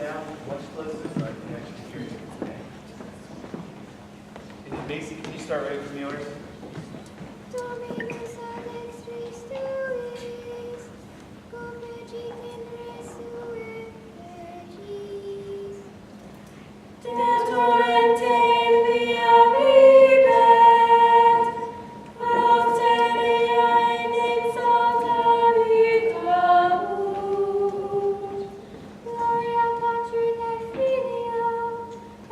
down much closer so I can actually hear you. Okay. And then Macy, can you start writing from yours? Dominus Alexis Tuis, cum regit in resurrectis. De torrente in via vivet, Proteria in exalta vitramus. Gloria Patri et Filio,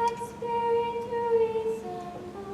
et Spiritui Sancto.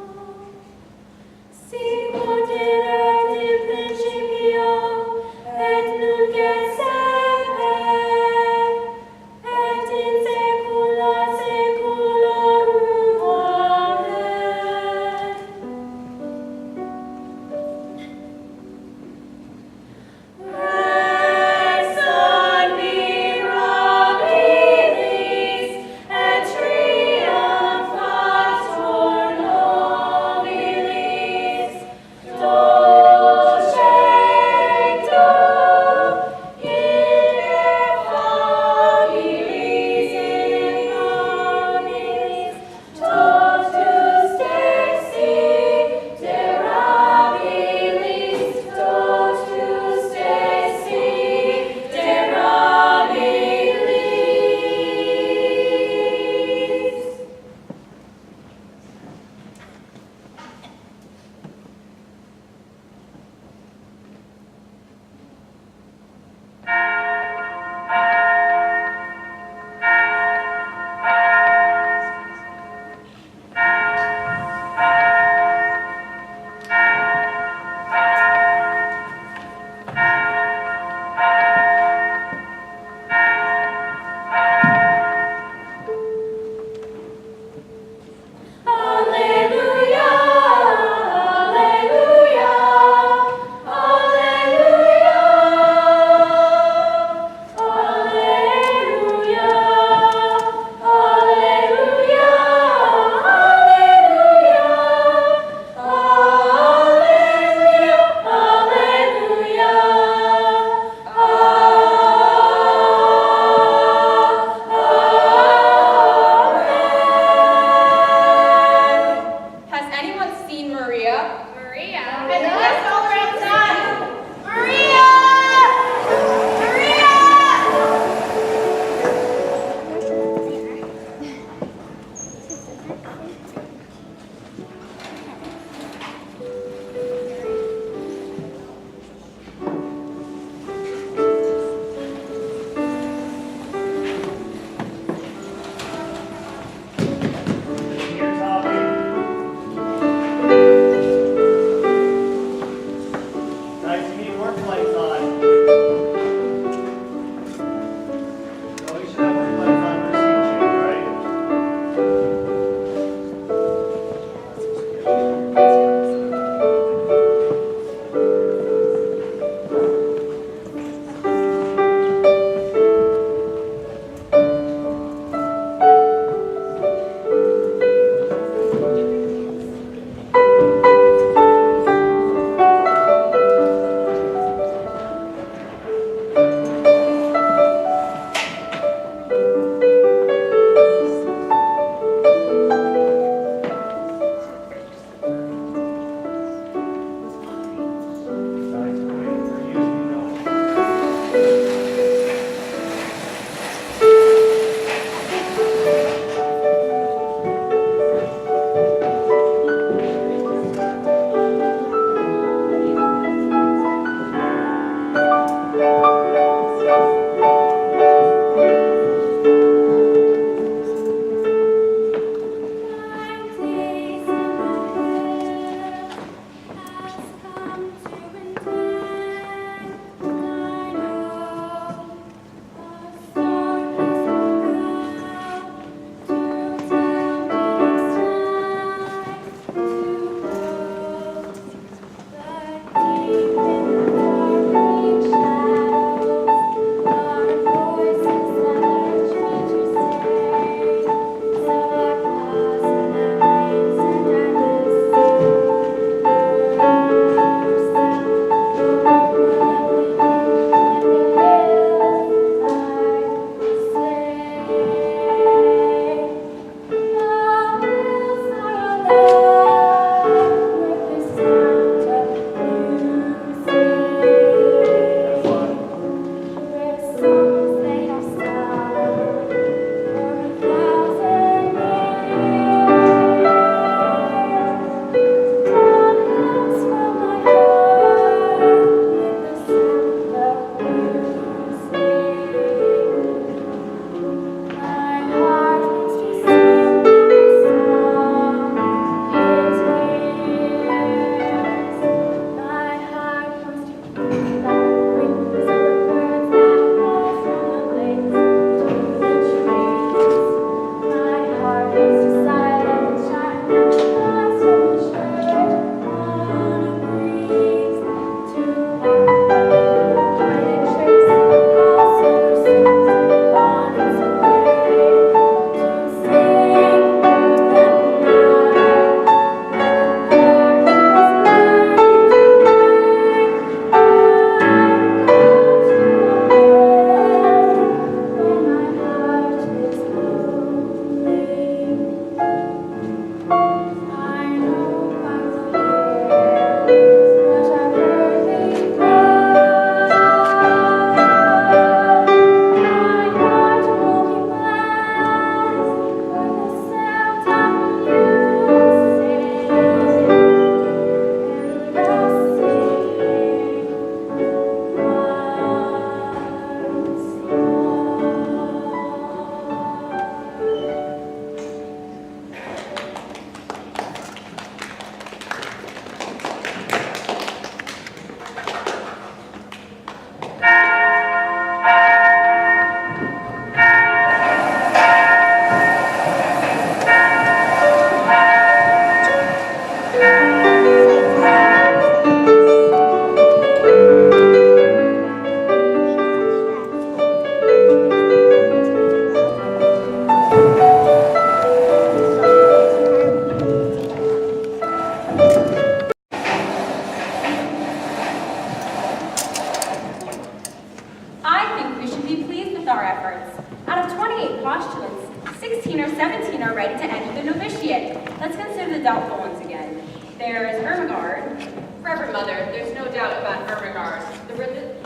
postulants. 16 or 17 are ready to enter the novitiate. Let's consider the doubtful ones again. There is Ermengarde. Reverend Mother, there's no doubt about Ermengarde.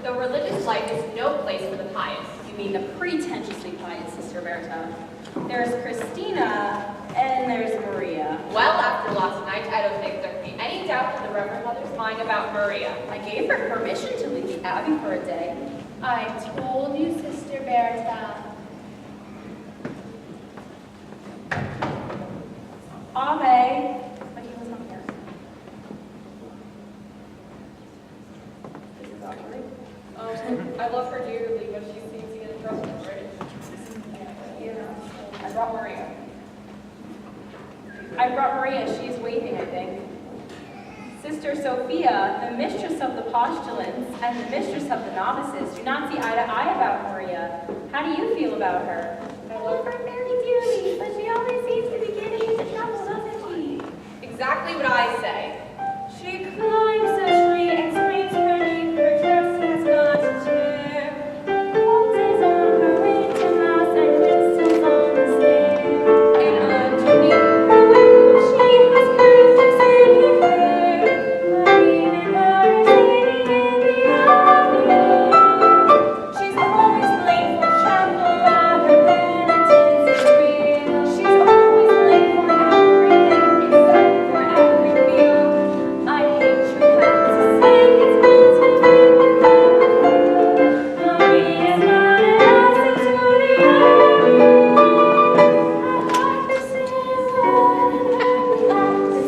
The religious life is no place for the pious. You mean the pretentiously pious, Sister Berta. There's Christina, and there's Maria. Well, after last night, I don't think there can be any doubt in the Reverend Mother's mind about Maria. I gave her permission to leave the Abbey for a day. I told you, Sister Bertha. Ave, but he was not here. This is awkward. I love her dearly, but she seems to get in trouble for it. I brought Maria. She's waiting, I think. Sister Sophia, the mistress of the postulants and the mistress of the novices, do not see eye to eye about Maria. How do you feel about her? I love her very dearly, but she always seems to be getting into trouble, doesn't she? Exactly what I say. She climbs a tree and screams her name, her dress has got a chair. Roses on her way to mass and crystals on the stair. And underneath She has curls in her hair, but even her sitting in the avenue. she's always late for chapel at her penitence is real. She's always late for everything except for every meal. I hate you have to say it's meant to be with you. Maria's not an asset to the avenue. I like the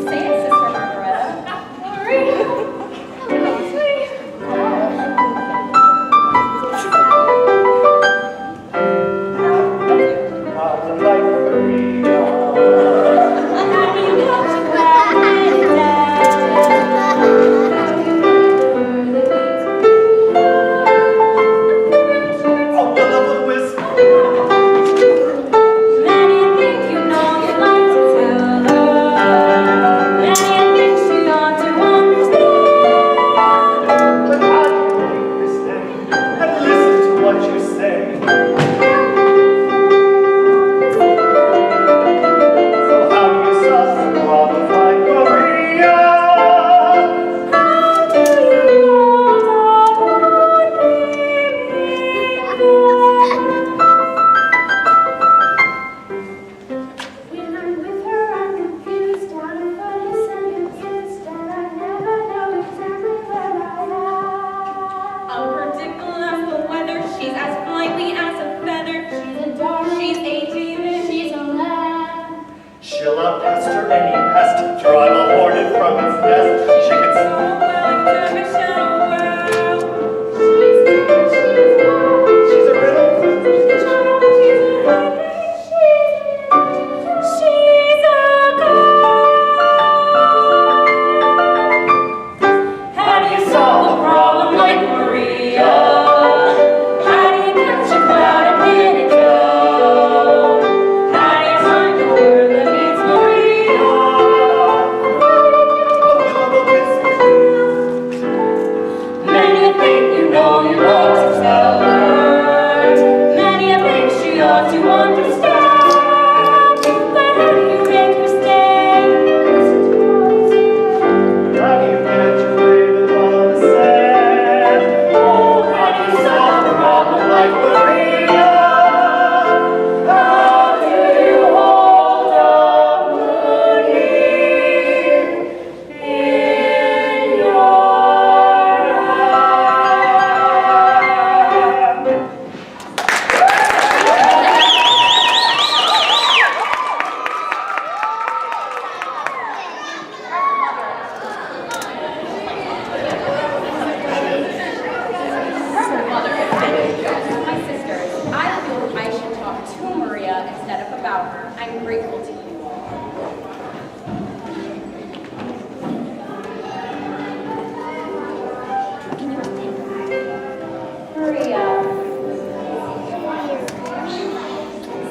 Say it, Sister Margaretta. Maria, Problem like Maria. A will-o'-the-wisp. Many think you know you like to tell her. Many think she ought to understand. But how do you make her stay and listen to what you say? So how do you solve the problem like Maria? How do you hold on when I'm with her, I'm confused, out of focus and confused, and I never know exactly where I am. Unpredictable as the weather, she's as flighty as a feather. She's a darling, She's a demon. she's a lamb. She'll outlast her any pest, drive a hornet from its nest. She can So well in Derbyshire world. She's dead, she's gone. she's a riddle. She's a child, she's a honey, she's a girl. How do you solve a problem like Maria? How do you catch a cloud and pin it down? How do you find the word that means Maria? A will-o'-the-wisp. Many a thing you know you want to tell her. Many a thing she ought to understand. But how do you make her stay? How do you get your raven on the sand? Oh, how do you solve a problem like Maria? How do you hold up moonbeam in your hand? My sisters, I feel I should talk to Maria instead of about her. I'm grateful to you all. Maria.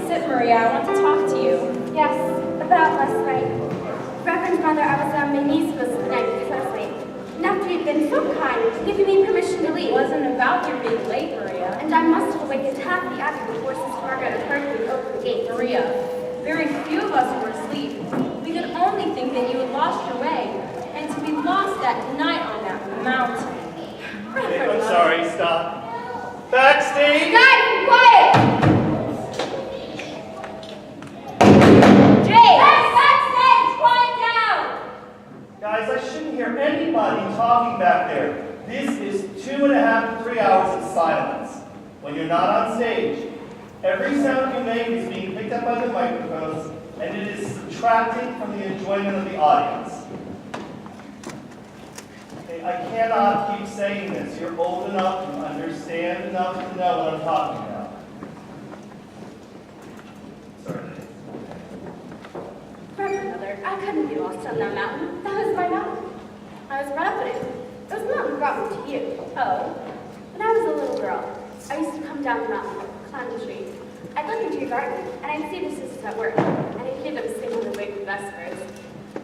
Sit, Maria. I want to talk to you. Yes, about last night. Reverend Mother, I was on my knees last night because I was late. after you've been so kind, giving me permission to It leave. wasn't about your being late, Maria. And I must have awakened half the abbey before Sister Margaret heard me open the gate. Maria, very few of us were asleep. We could only think that you had lost your way, and to be lost at night on that mountain. I'm sorry, stop. Backstage! Guys, quiet! Jay! Backstage! Quiet down! Guys, I shouldn't hear anybody talking back there. This is 2.5 to 3 hours of silence. When you're not on stage, every sound you make is being picked up by the microphones, and it is subtracted from the enjoyment of the audience. Okay, I cannot keep saying this. You're old enough, you understand enough to know what I'm talking about. Sorry. Reverend Mother, I couldn't be lost on that mountain. That was my mountain. I was brought up in it. It was the mountain that brought me to you. Oh, When I was a little girl, I used to come down the mountain, climb the tree. I'd look into your garden, and I'd see the sisters at work, and I'd hear them sing on the way to vespers.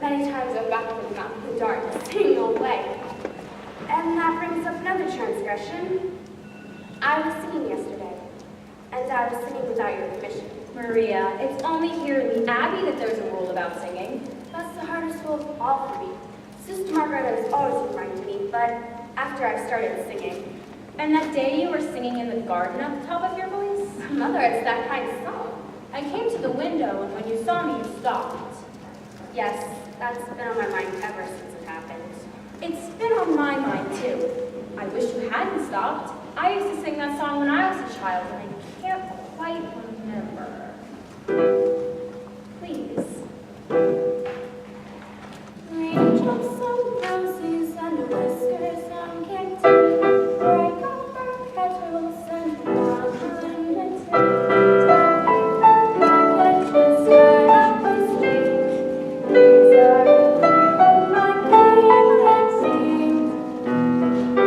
Many times I'd back up the mountain in the dark, singing all the way. And that brings up another transgression. I was singing yesterday, and I was singing without your permission. Maria, it's only here in the Abbey that there's a rule about singing. That's the hardest rule of all for me. Sister Margaret has always reminded me, but after I started singing, And that day you were singing in the garden at the top of your voice? Mother, it's that kind of song. I came to the window, and when you saw me, you stopped. Yes, that's been on my mind ever since it happened. It's been on my mind, too. I wish you hadn't stopped. I used to sing that song when I was a child, and I can't quite remember. Please. Raindrops on roses and whiskers on kittens, break over petals and marble in the tent. Like edges right up the street, these are a few of my favorite things.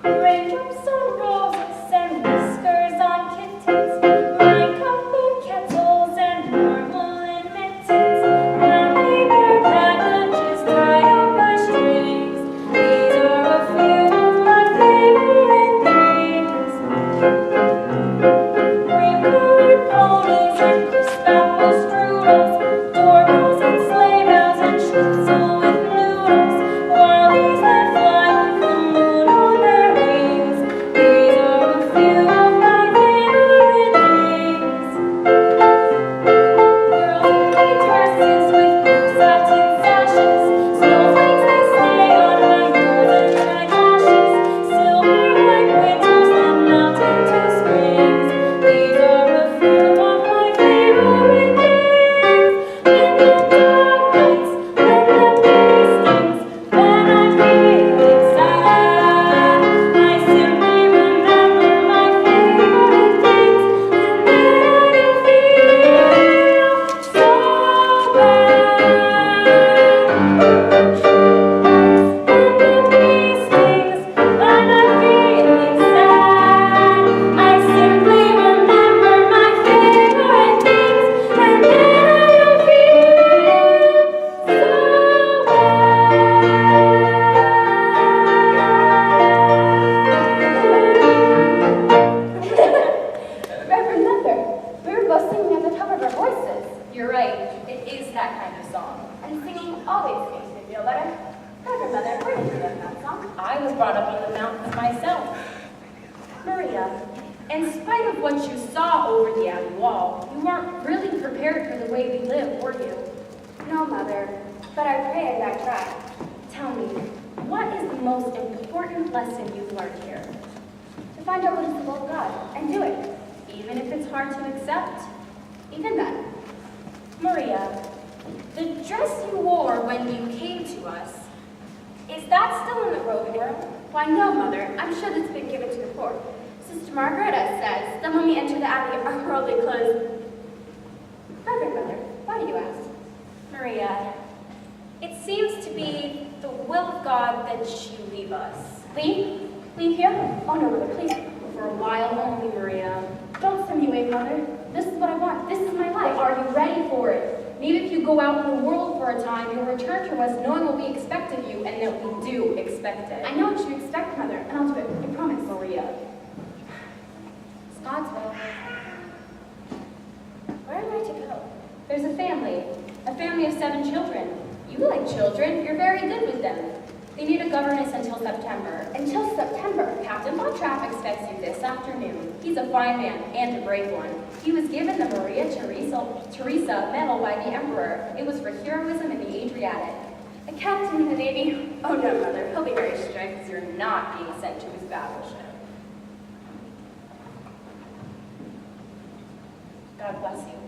Raindrops on roses and whiskers on kittens, my copper kettles and marmalade mittens, happy bird packages tied up by strings. These are a few of my favorite things. Cream-colored ponies and crisp apple strudels, doorbells and sleigh bells and schnitzel with noodles, while that fly with the moon on their wings. These are a few of my favorite things. Girls in white dresses with blue satin sashes, snowflakes they stay on my nose and my lashes, silver white winters that melt into springs. These are a few of my favorite things. In the dark nights, when the bee stings, when I'm feeling sad, I simply remember my favorite things, and then I don't feel so bad. When the bee stings, when I'm feeling sad, I simply remember my favorite things, and then I don't feel so bad. Reverend Mother, we were both singing at the top of our voices, You're right, it is that kind of song. and singing always makes me feel better. Reverend Mother, where did you learn that song? I was brought up on the mountains myself. Maria, in spite of what you saw over the abbey wall, you weren't really prepared for the way we live, were you? No, Mother, but I pray and I try. Tell me, what is the most important lesson you've learned here? To find out what is the will of God and do it, even if it's hard to accept. Even then. Maria, the dress you wore when you came to us, is that still in the robe room? Why, no, Mother. I'm sure that's been given to the poor. Sister Margareta says that when we enter the abbey, our worldly clothes. Reverend Mother, why do you ask? Maria, it seems to be the will of God that you leave us. Leave? Leave here? Oh, no, Mother, please. For a while only, Maria. Don't send me away, Mother. This is what I want. This is my life. But are you ready for it? Maybe if you go out in the world for a time, you'll return to us knowing what we expect of you and that we do expect it. I know what you expect, Mother, and I'll do it. I promise. Maria. It's God's will. Where am I to go? There's a family of 7 children. You like children, you're very good with them. They need a governess until September. Until September. Captain Von Trapp expects you this afternoon. He's a fine man and a brave one. He was given the Maria Theresa Medal by the Emperor. It was for heroism in the Adriatic. A captain in the Navy? Oh, no, Mother. He'll be very strict. Because you're not being sent to his battleship. God bless you.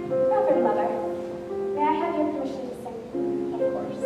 Reverend Mother, may I have your permission to sing? Of course.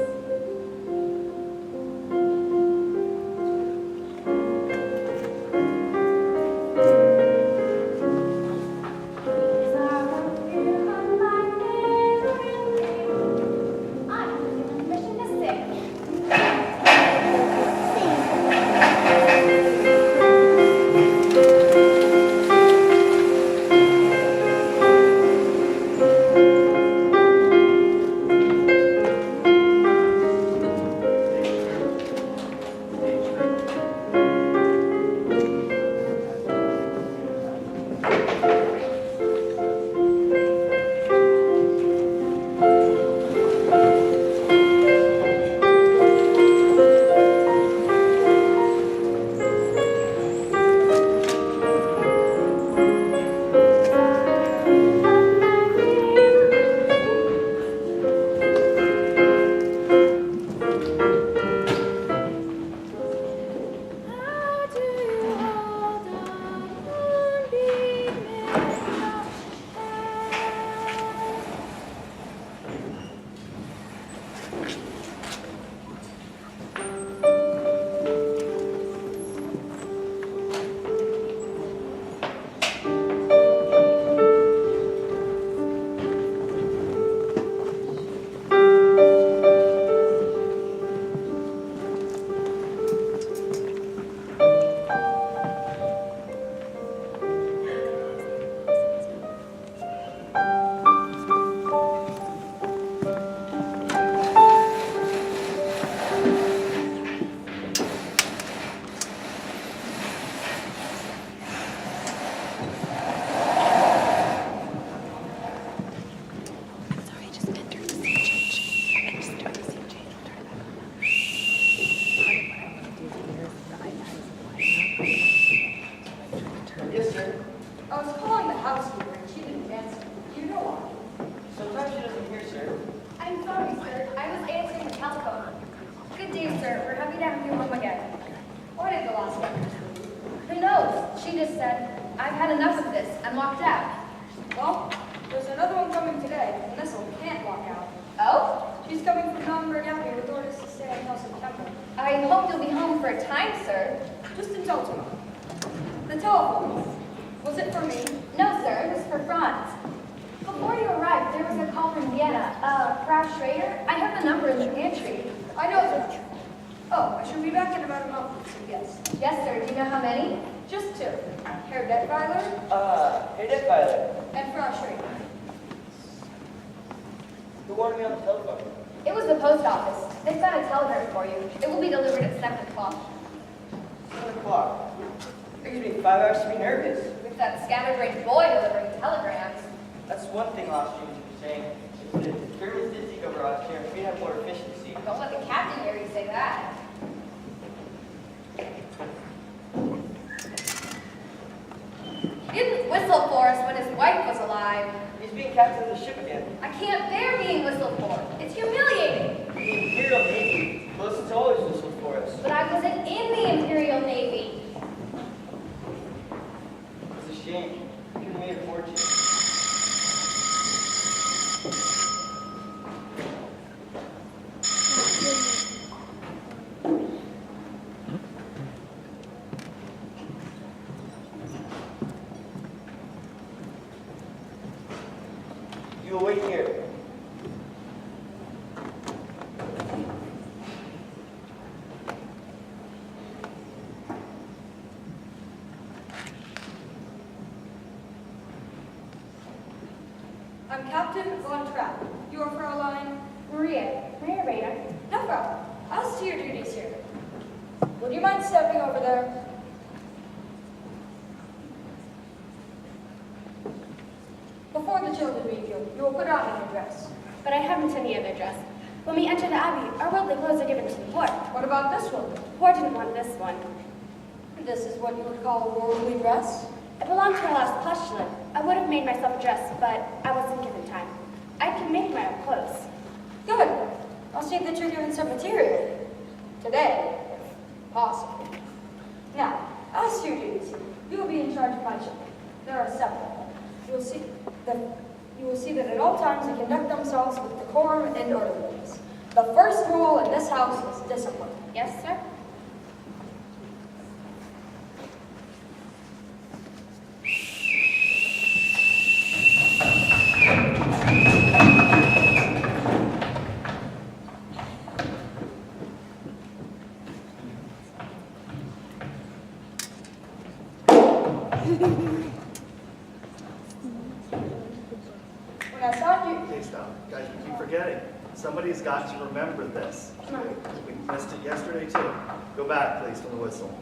With that scatterbrained boy delivering telegrams. That's one thing Austrians would be saying. If Germans did take over Austria. We have more efficiency. Don't let the captain hear you say that. He didn't whistle for us when his wife was alive. He's being captain of the ship again. I can't bear being whistled for. It's humiliating. The Imperial Navy, Wilson's always whistled for us. But I wasn't in the Imperial Navy. It's a shame. You could have made a fortune. You will wait here. I'm Captain Von Trapp. You are Fraulein Maria Rayner. No, Frau. As to your duties here, would you mind stepping over there? Before the children meet you, you will put on your dress. But I haven't any other dress. When we enter the abbey, our worldly clothes are given to the poor. What about this one? The poor didn't want this one. This is what you would call a worldly dress? It belonged to our last postulant. I would have made myself a dress, but I wasn't given time. I can make my own clothes. Good. I'll see that you're given some material. Today, if possible. Now, as to your duties, you will be in charge of my children. There are several. You will see that at all times they conduct themselves with decorum and orderliness. The first rule in this house is discipline. Yes, sir? When I saw you, Okay, stop. Guys, we keep forgetting. Somebody's got to remember this. We missed it yesterday, too. Go back, please, from the whistle.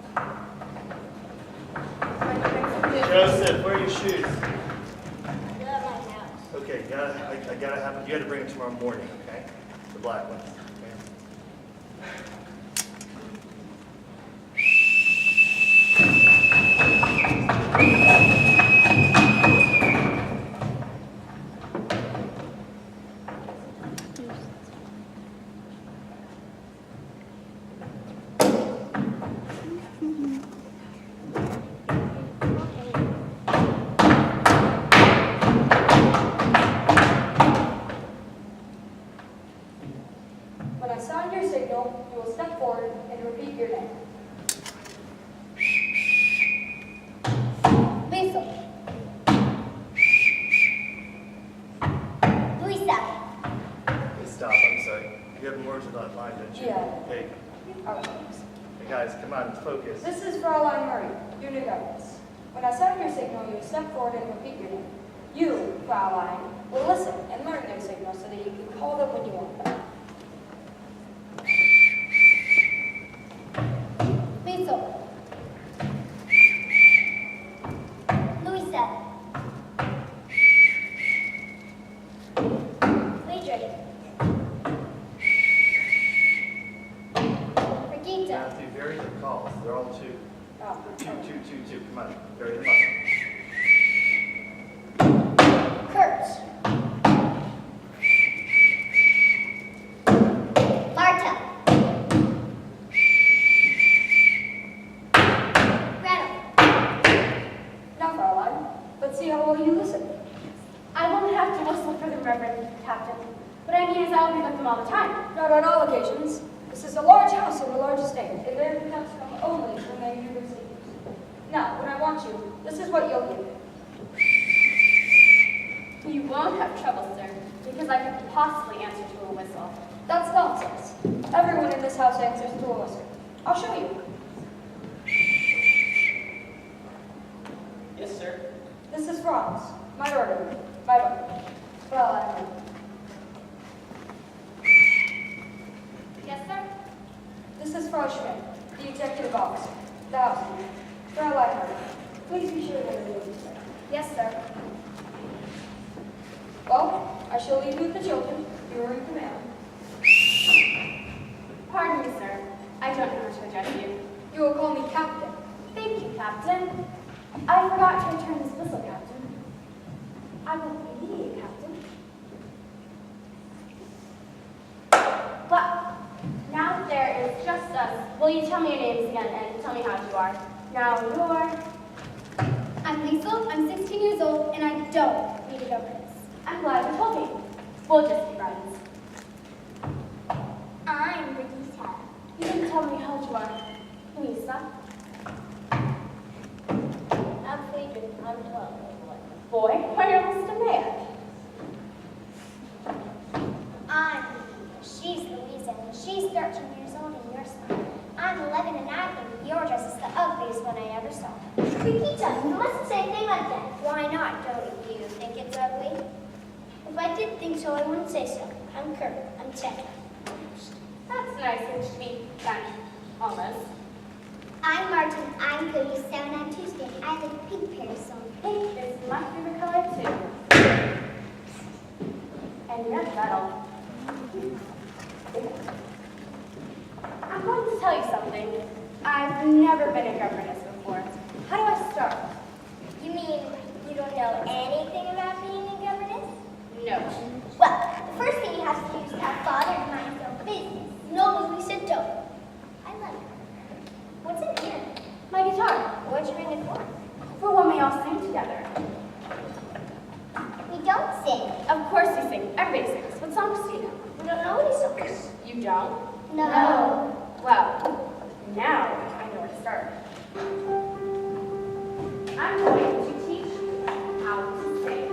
Joseph, where are your shoes? Okay, I gotta have, you gotta bring them tomorrow morning, okay? The black ones, okay? when I sound your signal, you will step forward and repeat your name. Lisa. Louisa. Okay, stop, I'm sorry. You have more to that line, don't you? Yeah. Hey, All right. hey, guys, come on, focus. This is Fraulein Murray, your new governess. When I sound your signal, you will step forward and repeat your name. You, Fraulein, will listen and learn their signal so that you can call them when you want them. Lisa. Louisa. Friedrich. Brigitte. Matthew, very good calls. They're all two. Oh, Two. Come on, very them up. Kurt. Marta. Gretel. Now, Fraulein, let's see how well you listen. I won't have to whistle for them, Reverend Captain. What I mean is I'll be with them all the time. Not on all occasions. This is a large house and a large estate, and their accounts come only when they hear visitors. Now, when I want you, this is what you'll do. You won't have trouble, sir, because I could possibly answer to a whistle. That's nonsense. Everyone in this house answers to a whistle. I'll show you. Yes, sir. This is Franz, my order, my wife. Fraulein. Yes, sir? This is Frau Schmidt, the executive officer, the housekeeper. Fraulein, please be sure that you're doing this. Yes, sir. Well, I shall leave you with the children. You are in command. Pardon me, sir. I don't know how to address you. You will call me Captain. Thank you, Captain. I forgot to return this whistle, Captain. I won't be needing it, Captain. Well, now that there is just us, will you tell me your names again and tell me how you are? Now, I'm Liesel, I'm 16 years old, and I don't need a governess. I'm glad you told me. We'll just be friends. I'm Brigitte. You didn't tell me how you are. Lisa. I'm Friedrich, I'm 12. Boy, why you're almost a man. I'm she's Louisa, and she's 13 years old, and you're smart. I'm 11, and I think your dress is the ugliest one I ever saw. Brigitte, you mustn't say a thing like that. Why not, Jody? Do you think it's ugly? If I did think so, I wouldn't say so. I'm Kurt. I'm 10. That's nice of me, then. Almost. I'm Martin. I'm Cody. 7 on Tuesday. I have a pink parasol. Pink is my favorite color, too. And you're metal. I'm going to tell you something. I've never been a governess before. How do I start? You mean you don't know anything about being a governess? No. Well, the first thing you have to do is to have father and mind your own business. No, we said don't. I like her. What's in here? My guitar. What'd you bring it for? For when we all sing together. We don't sing. Of course we sing. Everybody sings. What songs do you know? We don't know any songs. You don't? No. Well, now I know where to start. I'm going to teach you how to sing.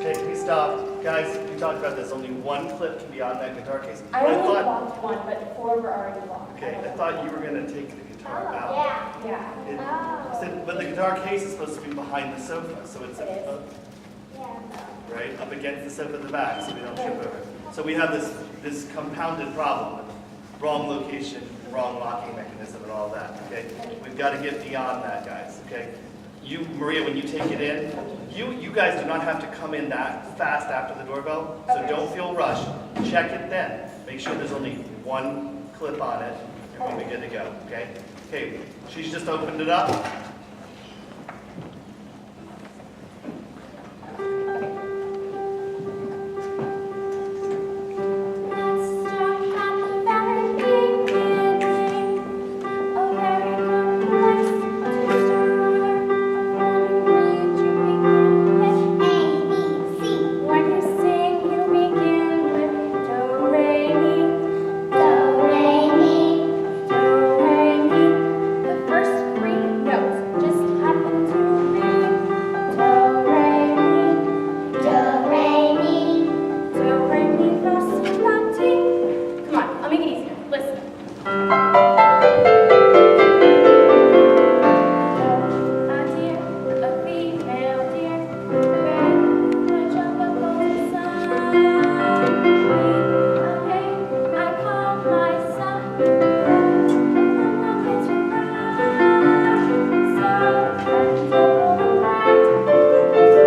Okay, can we stop? Guys, we talked about this. Only one clip can be on that guitar case. I But only thought, locked one, but 4 were already locked. okay, I thought you were going to take the guitar out. Yeah. Yeah. It- Oh. But the guitar case is supposed to be behind the sofa, so it's It is. Yeah. right up against the sofa at the back, so we don't trip over. So we have this compounded problem with wrong location, wrong locking mechanism, and all that. Okay, we've got to get beyond that, guys. Okay, you, Maria, when you take it in, you guys do not have to come in that fast after the doorbell, so Okay. don't feel rushed. Check it then. Make sure there's only one clip on it, and we'll be good to go. Okay. Okay, she's just opened it up. Let's start at the very beginning. A very good place to start. When you begin with A, B, C. when you sing, you begin with do, re, mi, Do, re, mi. do, re, mi. The first 3 notes just happen to be do, re, mi, Do, re, mi. do, re, mi, fa, si, la, ti. Come on, I'll make it easier. Listen. A deer, a female deer, ran the jungle inside me. Hey, I call myself the rocket to ride. So I'm double right.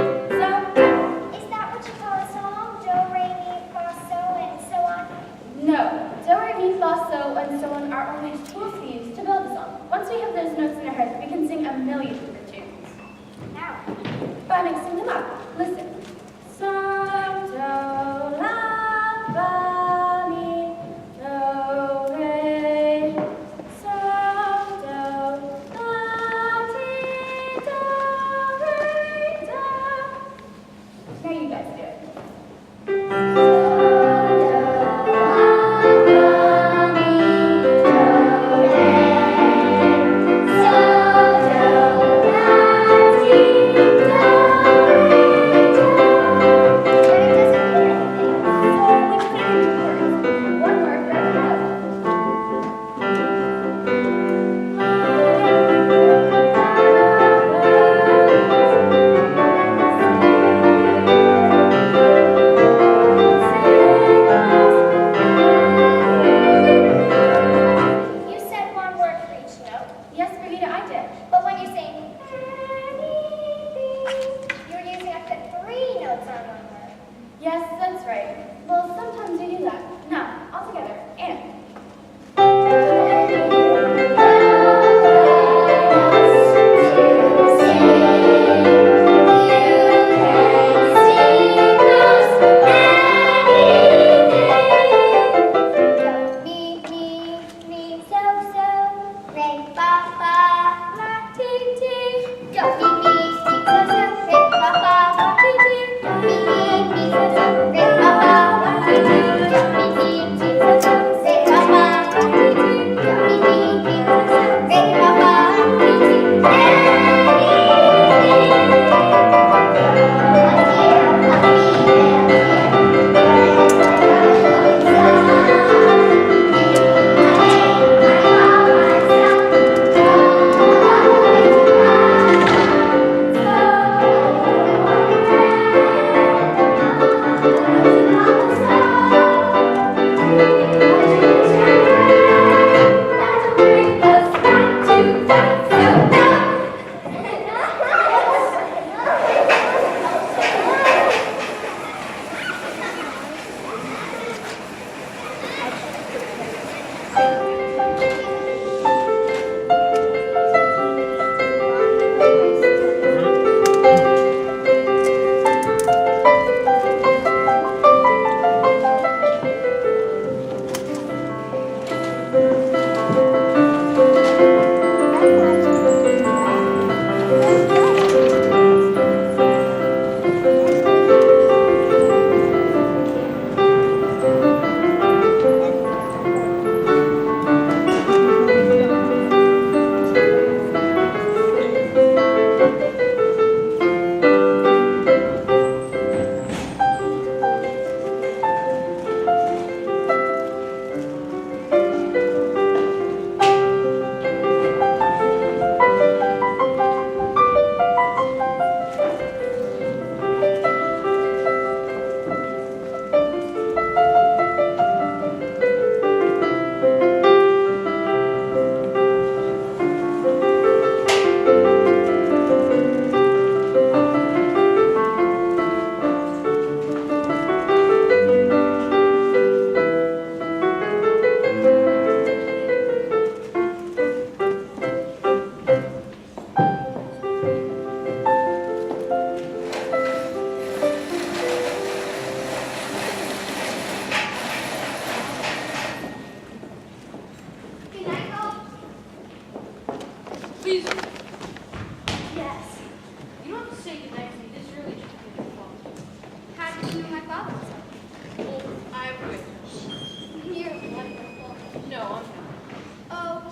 Is that what you call a song? Do, re, mi, fa, sol, and so on? No, do, re, mi, fa, so, and so on are only tools we use to build the song. Once we have those notes in our heads, we can sing a million different tunes. Now. By mixing them up. Listen. So, do, la, fa, mi, do, re. So, do, la, ti, do, re, do. Now you guys do it. Do,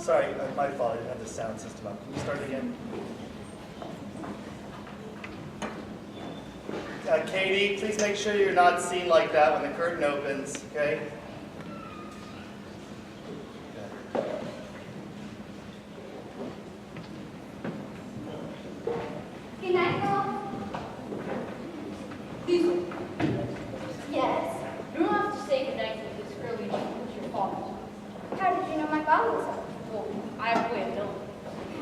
Sorry, my fault. I didn't have the sound system up. Can you start again? Katie, please make sure you're not seen like that when the curtain opens, okay? Good night, girl. Lisa, Yes. you don't have to say goodnight to this early with your father. How did you know my father was up? Well, I have a way of knowing.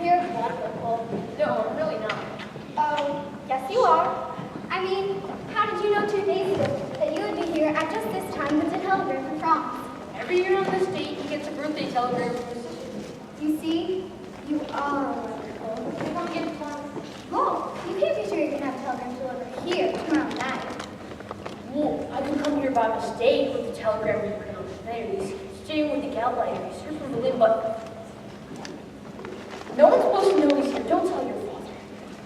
You're wonderful. No, I'm really not. Oh, yes you are. I mean, how did you know 2 days ago that you would be here at just this time with a telegram from France? Every year on this date, he gets a birthday telegram from his sister. You see, you are wonderful. You don't get one. Well, you can't be sure you're gonna have a telegram delivered here tomorrow night. Well, I didn't come here by mistake with the telegram written on there. He's staying with the Galileo. He's here from Berlin, but no one's supposed to know he's here. Don't tell your father.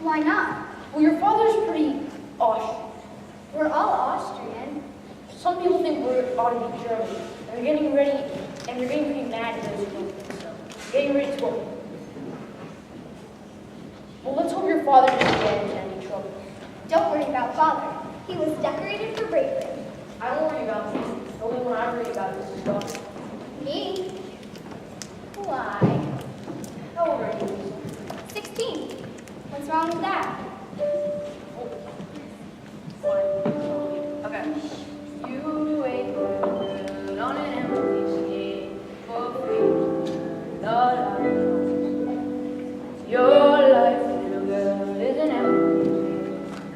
Why not? Well, your father's pretty Austrian. We're all Austrian. Some people think we're ought to be German. And they're getting ready, and they're getting pretty mad at those people. So, getting ready to go. Well, let's hope your father doesn't get into any trouble. Don't worry about father. He was decorated for bravery. I don't worry about him. The only one I worry about is his daughter. Me? Why? How old are you, Lisa? 16. What's wrong with that? Okay. You ain't good on an empty skate for free. Not your life, little girl, is an empty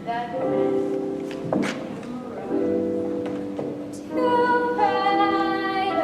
that will make you right. To ride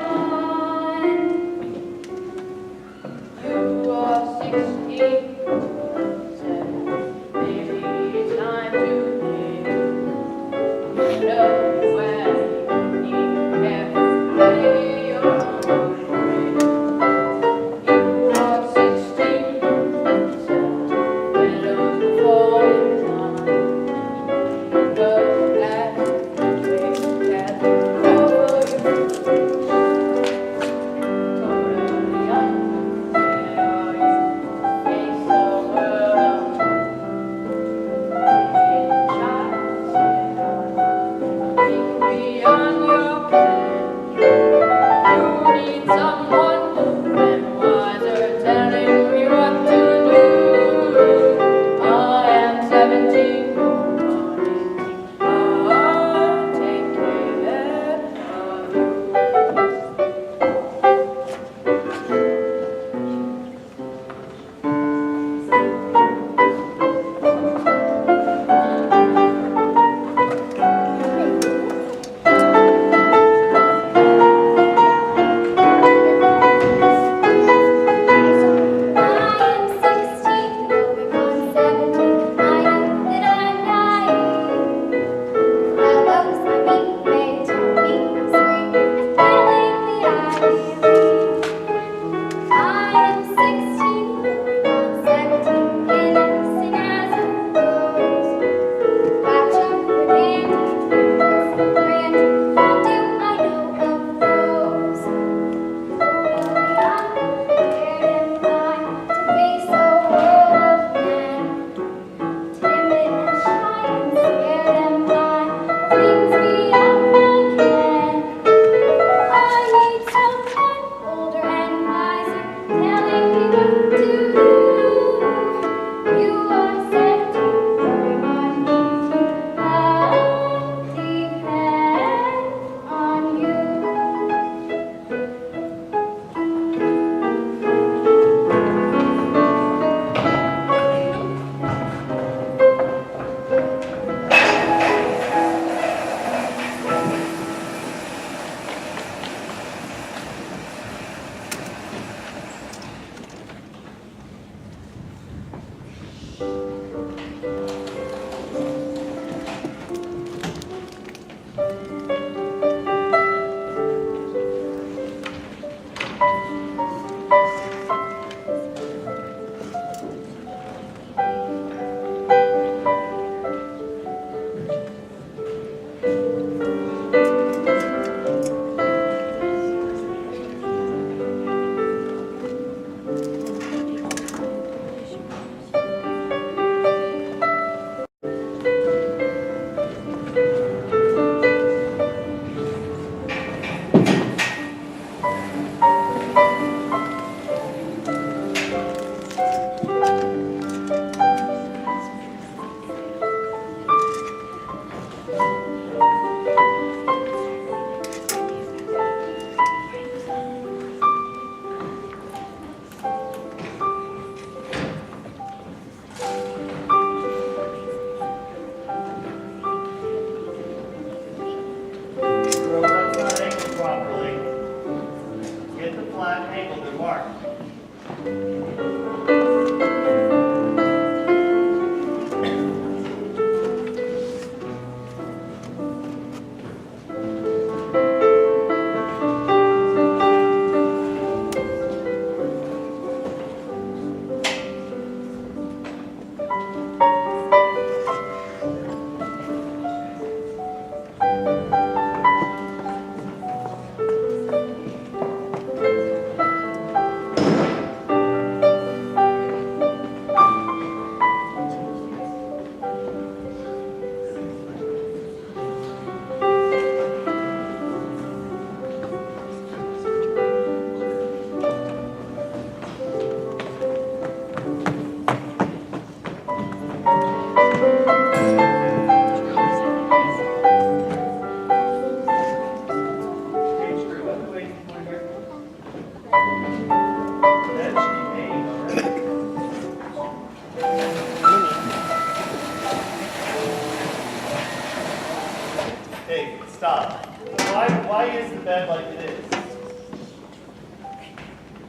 why is the bed like it is?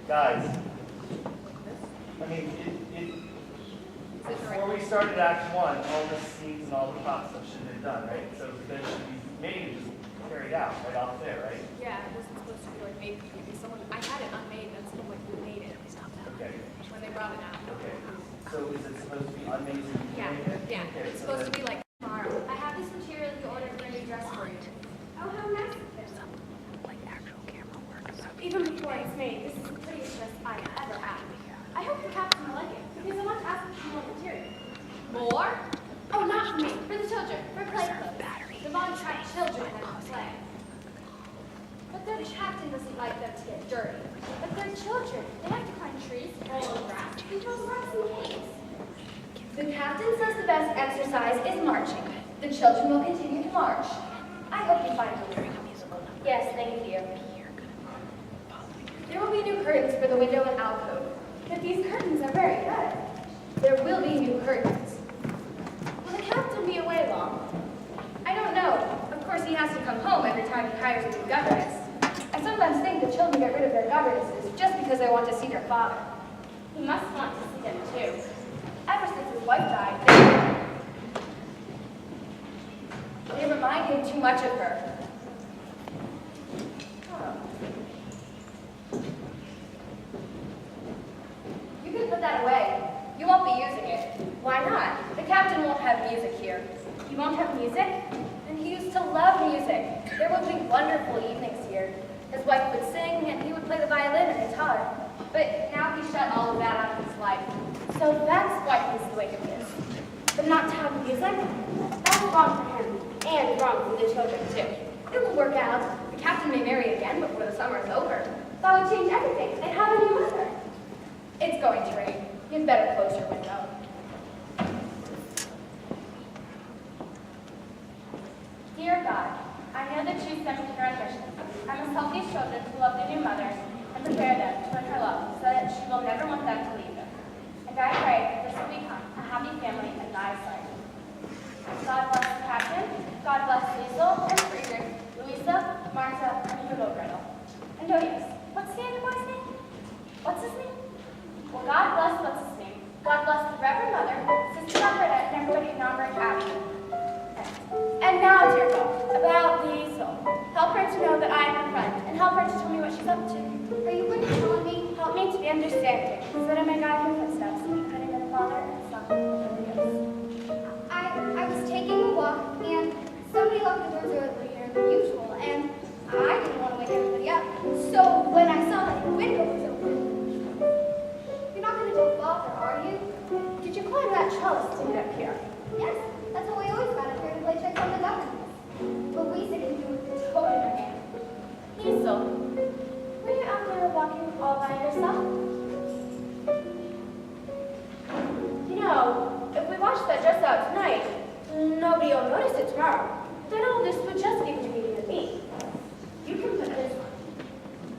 Guys, I mean, before we started Act 1, all the scenes and all the plot stuff should have been done, right? So the bed should be made and just carried out right off there, right? Yeah, it wasn't supposed to be like made because someone, I had it unmade, and someone like made it Okay. when they brought it out. Okay. So is it supposed to be unmade? Yeah, yeah, Okay, it's so supposed to then- be like tomorrow. I have this material you ordered for a new dress for you. Oh, how nice. Even before it's made, this is the prettiest dress I've ever had. I hope the captain will like it, because I want to ask for more material. More? Oh, not for me, for the children, for play clothes. The Von Trapp children that can play. But their captain doesn't like them to get dirty. But they're children. They like to climb trees, roll on grass, and throw rocks and cakes. The captain says the best exercise is marching. The children will continue to march. I hope you find it very musical. Yes, thank you. There will be new curtains for the window and alcove. But these curtains are very good. There will be new curtains. Will the captain be away long? I don't know. Of course, he has to come home every time he hires a new governess. I sometimes think the children get rid of their governesses just because they want to see their father. He must want to see them too. Ever since his wife died, they remind him too much of her. Oh. You can put that away. You won't be using it. Why not? The captain won't have music here. You won't have music? And he used to love music. There would be wonderful evenings here. His wife would sing, and he would play the violin or guitar. But now he shut all of that out of his life. So that's why he's the way he is. But not to have music? That's wrong for him. And wrong for the children, too. It will work out. The captain may marry again before the summer is over. That would change everything. They'd have a new mother. It's going to rain. You'd better close your window. Dear God, I know that you sent me here on mission. I must help these children to love their new mother and prepare them to win her love so that she will never want them to leave them. And I pray that this will become a happy family in thy sight. God bless the captain. God bless Liesel and Friedrich, Louisa, Martha, and little Gretel. And oh yes, what's the other boy's name? What's his name? Well, God bless what's his name. God bless the Reverend Mother, Sister Margaret, and everybody at Naumburg Abbey. And now, dear God, about Liesel. Help her to know that I am her friend, and help her to tell me what she's up to. Are you going to tell me? Help me to be understanding, so that I may guide her footsteps, including the Father and Son and the Holy Ghost. I was taking a walk, and somebody locked the doors earlier than usual, and I didn't want to wake everybody up. So when I saw that the window was open, you're not going to tell Father, are you? Did you climb that trellis to get up here? Yes, that's how we always got up here to play tricks on the government. Louisa didn't do it with the toad in her hand. Liesel, were you out there walking all by yourself? You know, if we wash that dress out tonight, nobody will notice it tomorrow. Then all this would just give to me and me. You can put this on.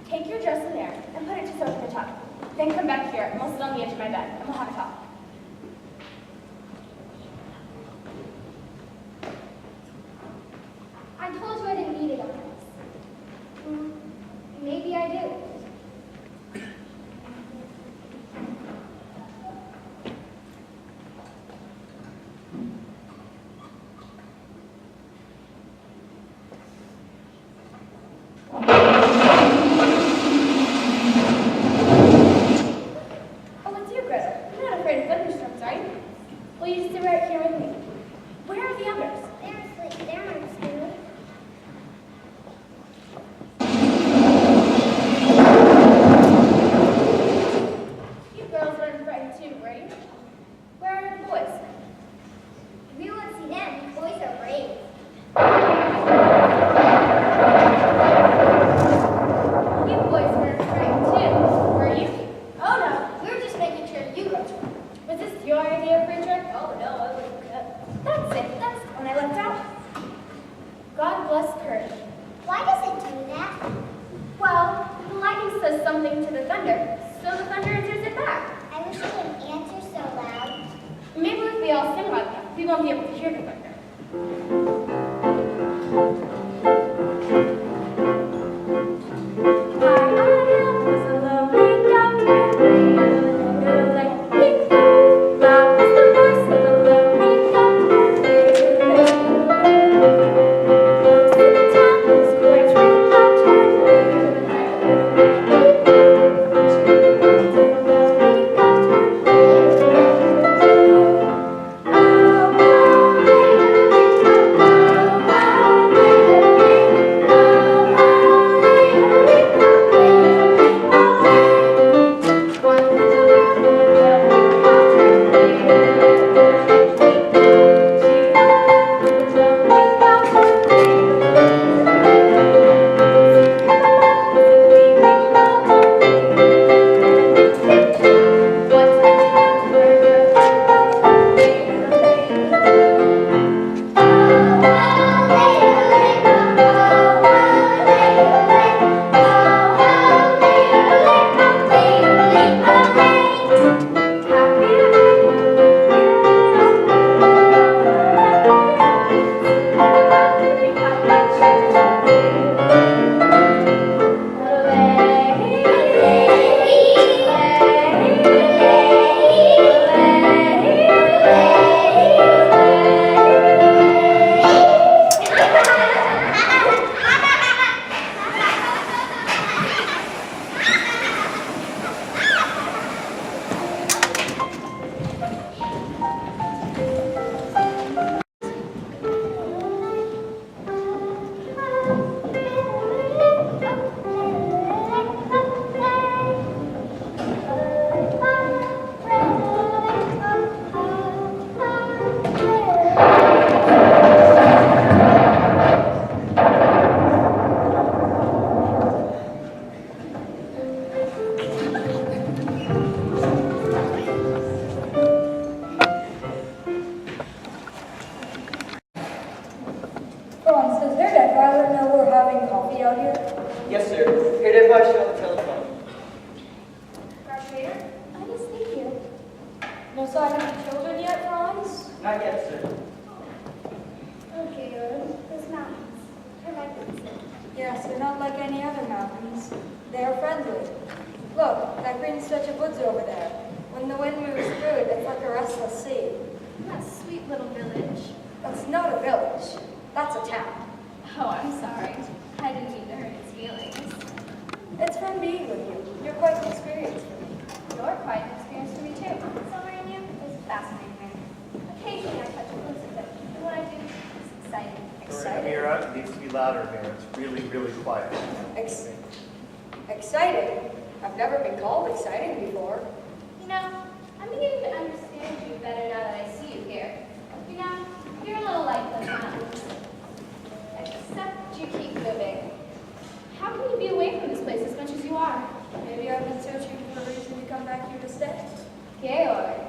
Take your dress in there and put it to soak in the tub. Then come back here and we'll sit on the edge of my bed and we'll have a talk. I told you I didn't need a governess. Maybe I do. Oh, it's you, Greta. You're not afraid of thunderstorms, are you? Will you just sit right here with me? Where are the others? They're asleep. They're not asleep. You girls weren't afraid too, were you? Where are the boys? We won't see them. Boys are brave. You boys weren't afraid too, were you? Oh no, we were just making sure you go to work. Was this your idea, Friedrich? Oh no, I wouldn't. That's it. That's the one I left out. God bless courage. Why does it do that? Well, the lightning says something to the thunder, so the thunder answers it back. I wish it wouldn't answer so loud. Maybe if we all sing loud enough, we won't be able to hear the thunder. out here? Yes, sir. Here to advise you on the telephone. Graduator? I just thank you. No sign of the children yet, Franz? Not yet, sir. Okay, those mountains. They're like this. Yes, they're not like any other mountains. They are friendly. Look, that green stretch of woods over there. When the wind moves through it, it's like a restless sea. That sweet little village. That's not a village. That's a town. Oh, I'm sorry. I didn't mean to hurt his feelings. It's fun being with you. You're quite an experience for me. You're quite an experience for me too. Somewhere in you is fascinating. Occasionally I catch a glimpse of it, and what I do is exciting. Exciting. Amira, it needs to be louder, Amira. It's really, really quiet. Exciting? I've never been called exciting before. You know, I'm beginning to understand you better now that I see you here. You know, you're a little like the mountains. Except you keep moving. How can you be away from this place as much as you are? Maybe I've been searching for a reason to come back here to stay. Georg,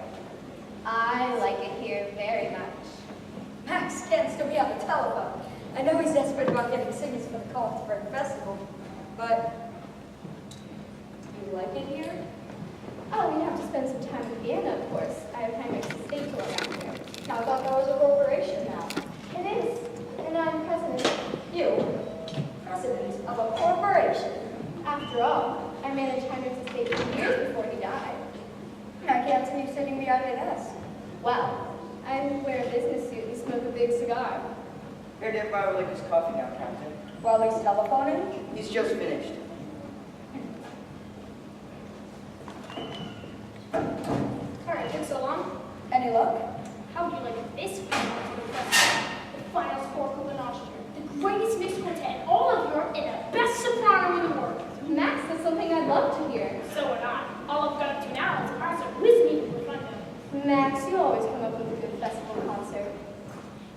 I like it here very much. Max can't still be on the telephone. I know he's desperate about getting singers for the Collinsburg Festival, but you like it here? Oh, we have to spend some time in Vienna, of course. I have Heinrich's estate to look after. I thought that was a corporation now. It is, and I'm president. You, president of a corporation. After all, I managed Heinrich's estate for years before he died. I can't see you sitting behind a desk. Well, I wear a business suit and smoke a big cigar. Here to advise like his coffee now, Captain. While he's telephoning? He's just finished. Sorry it took so long. Any luck? How would you like this the finals for Copenhagen Austria, the greatest mixed quartet in all of Europe and the best soprano in the world. Max, that's something I'd love to hear. So would I. All I've got up to now is a concert with me for fun. Max, you always come up with a good festival concert.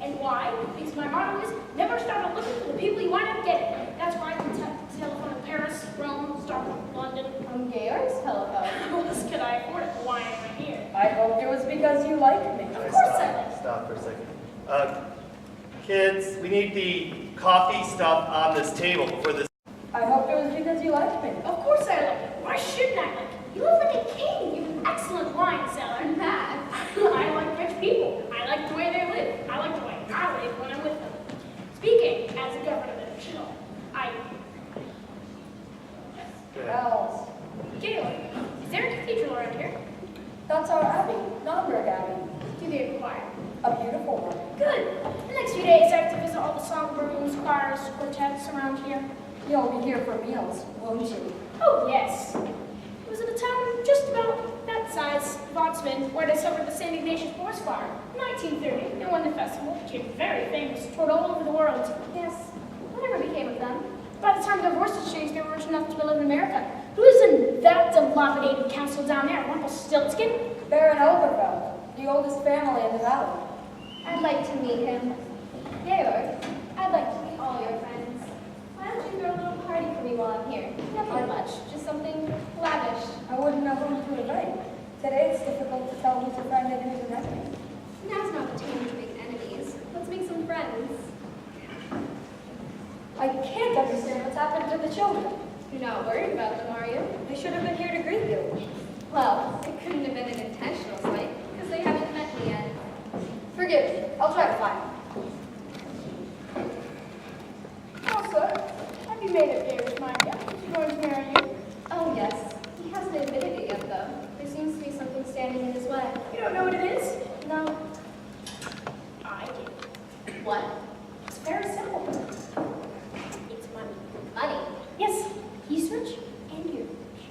And why? Because my motto is never start looking for the people you wind up getting. That's why I can telephone in Paris, Rome, Stockholm, London. On Georg's telephone. Who else could I afford it? Why am I here? I hoped it was because you liked me. Can I course I like it. Stop for a second. Kids, we need the coffee stuff on this table before this. I hoped it was because you liked me. Of course I like it. Why shouldn't I like it? You live like a king. You have an excellent wine cellar. Max. I like rich people. I like the way they live. I like the way I live when I'm with them. Speaking as a government official, Bells. Gaylord, is there a cathedral around here? That's our Abbey, Nonberg Abbey. Do they require? A beautiful one. Good. The next few days I have to visit all the songbirds, choirs, quartets around here. You'll be here for meals, won't you? Oh, yes. It was in a town just about that size, Watsman, where I discovered the St. Ignatius Boys Choir in 1930. And when the festival became very famous, toured all over the world. Yes. Whatever became of them? By the time the voice changed, they were rich enough to live in America. Who's in that dilapidated council down there? Rumpelstiltskin? Baron Elberfeld, the oldest family in the valley. I'd like to meet him. Georg, I'd like to meet all your friends. Why don't you throw a little party for me while I'm here? Nothing much, just something lavish. I wouldn't know whom to invite. Today it's difficult to tell who's a friend and who's an enemy. Now's not the time to make enemies. Let's make some friends. I can't understand what's happened to the children. You're not worried about them, are you? They should have been here to greet you. Well, it couldn't have been an intentional slight, because they haven't met me yet. Forgive me. I'll try to find them. Oh, sir, have you made up David's mind yet? Is he going to marry you? Oh, yes. He hasn't admitted it yet, though. There seems to be something standing in his way. You don't know what it is? No. I do. What? It's very simple. It's money. Money. Yes, he's rich and you're rich.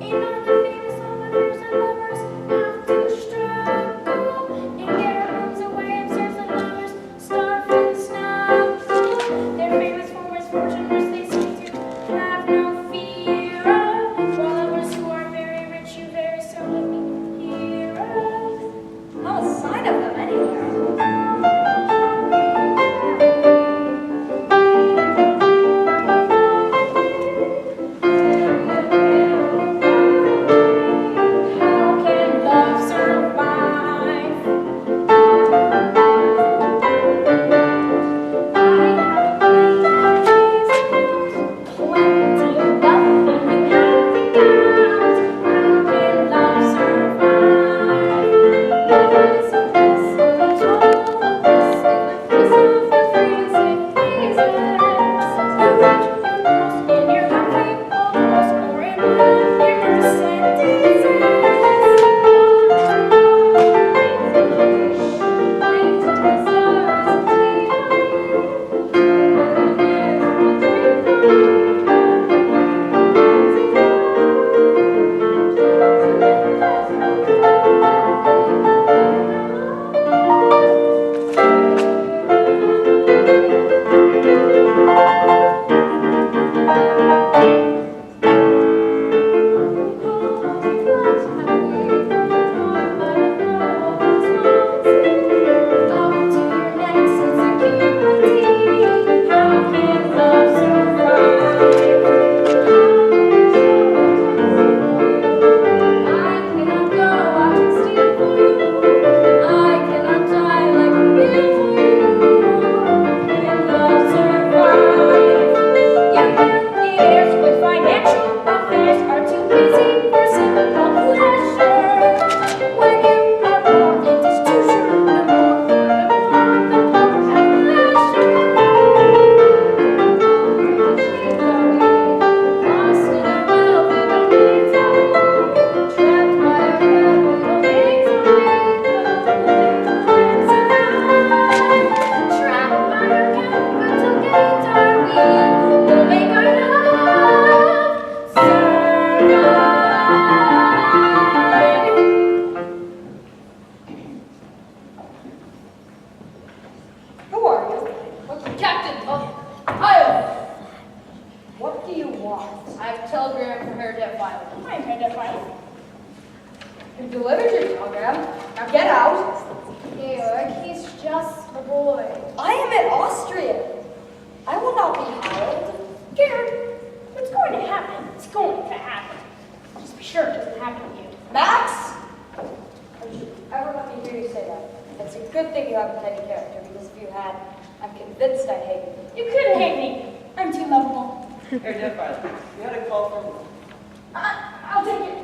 And all the famous lovers and lovers have to struggle and get arms away and serve the lovers, starve and snuggle. They're famous for misfortune which they seem to have no fear of. While lovers who are very rich you very seldom hear of. Not a sign of them anywhere. Captain! Hi! What do you want? I have a telegram from Herr Detweiler. I'm Herr Detweiler. You delivered your telegram. Now get out. Georg, he's just a boy. I am in Austria. I will not be held. Georg, what's going to happen? It's going to happen. Just be sure it doesn't happen to you. Max! Don't you ever let me hear you say that. It's a good thing you have a petty character, because if you had, I'm convinced I'd hate you. You couldn't hate me. I'm too lovable. Herr Detweiler, you had a call from... I'll take it.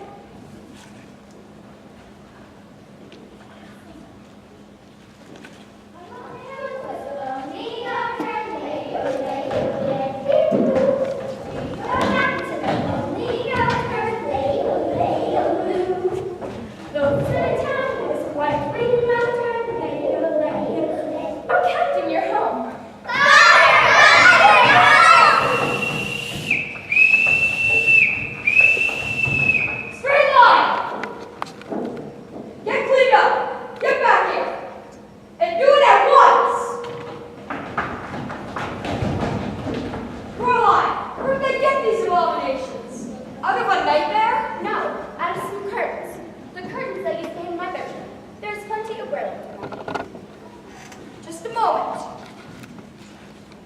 Oh, Captain, you're home. Straight line! Get cleaned up! Get back here! And do it at once! Caroline, where did they get these abominations? Out of a nightmare? No, out of some curtains. The curtains that you stay in my bedroom. There's plenty of Burlington. Just a moment.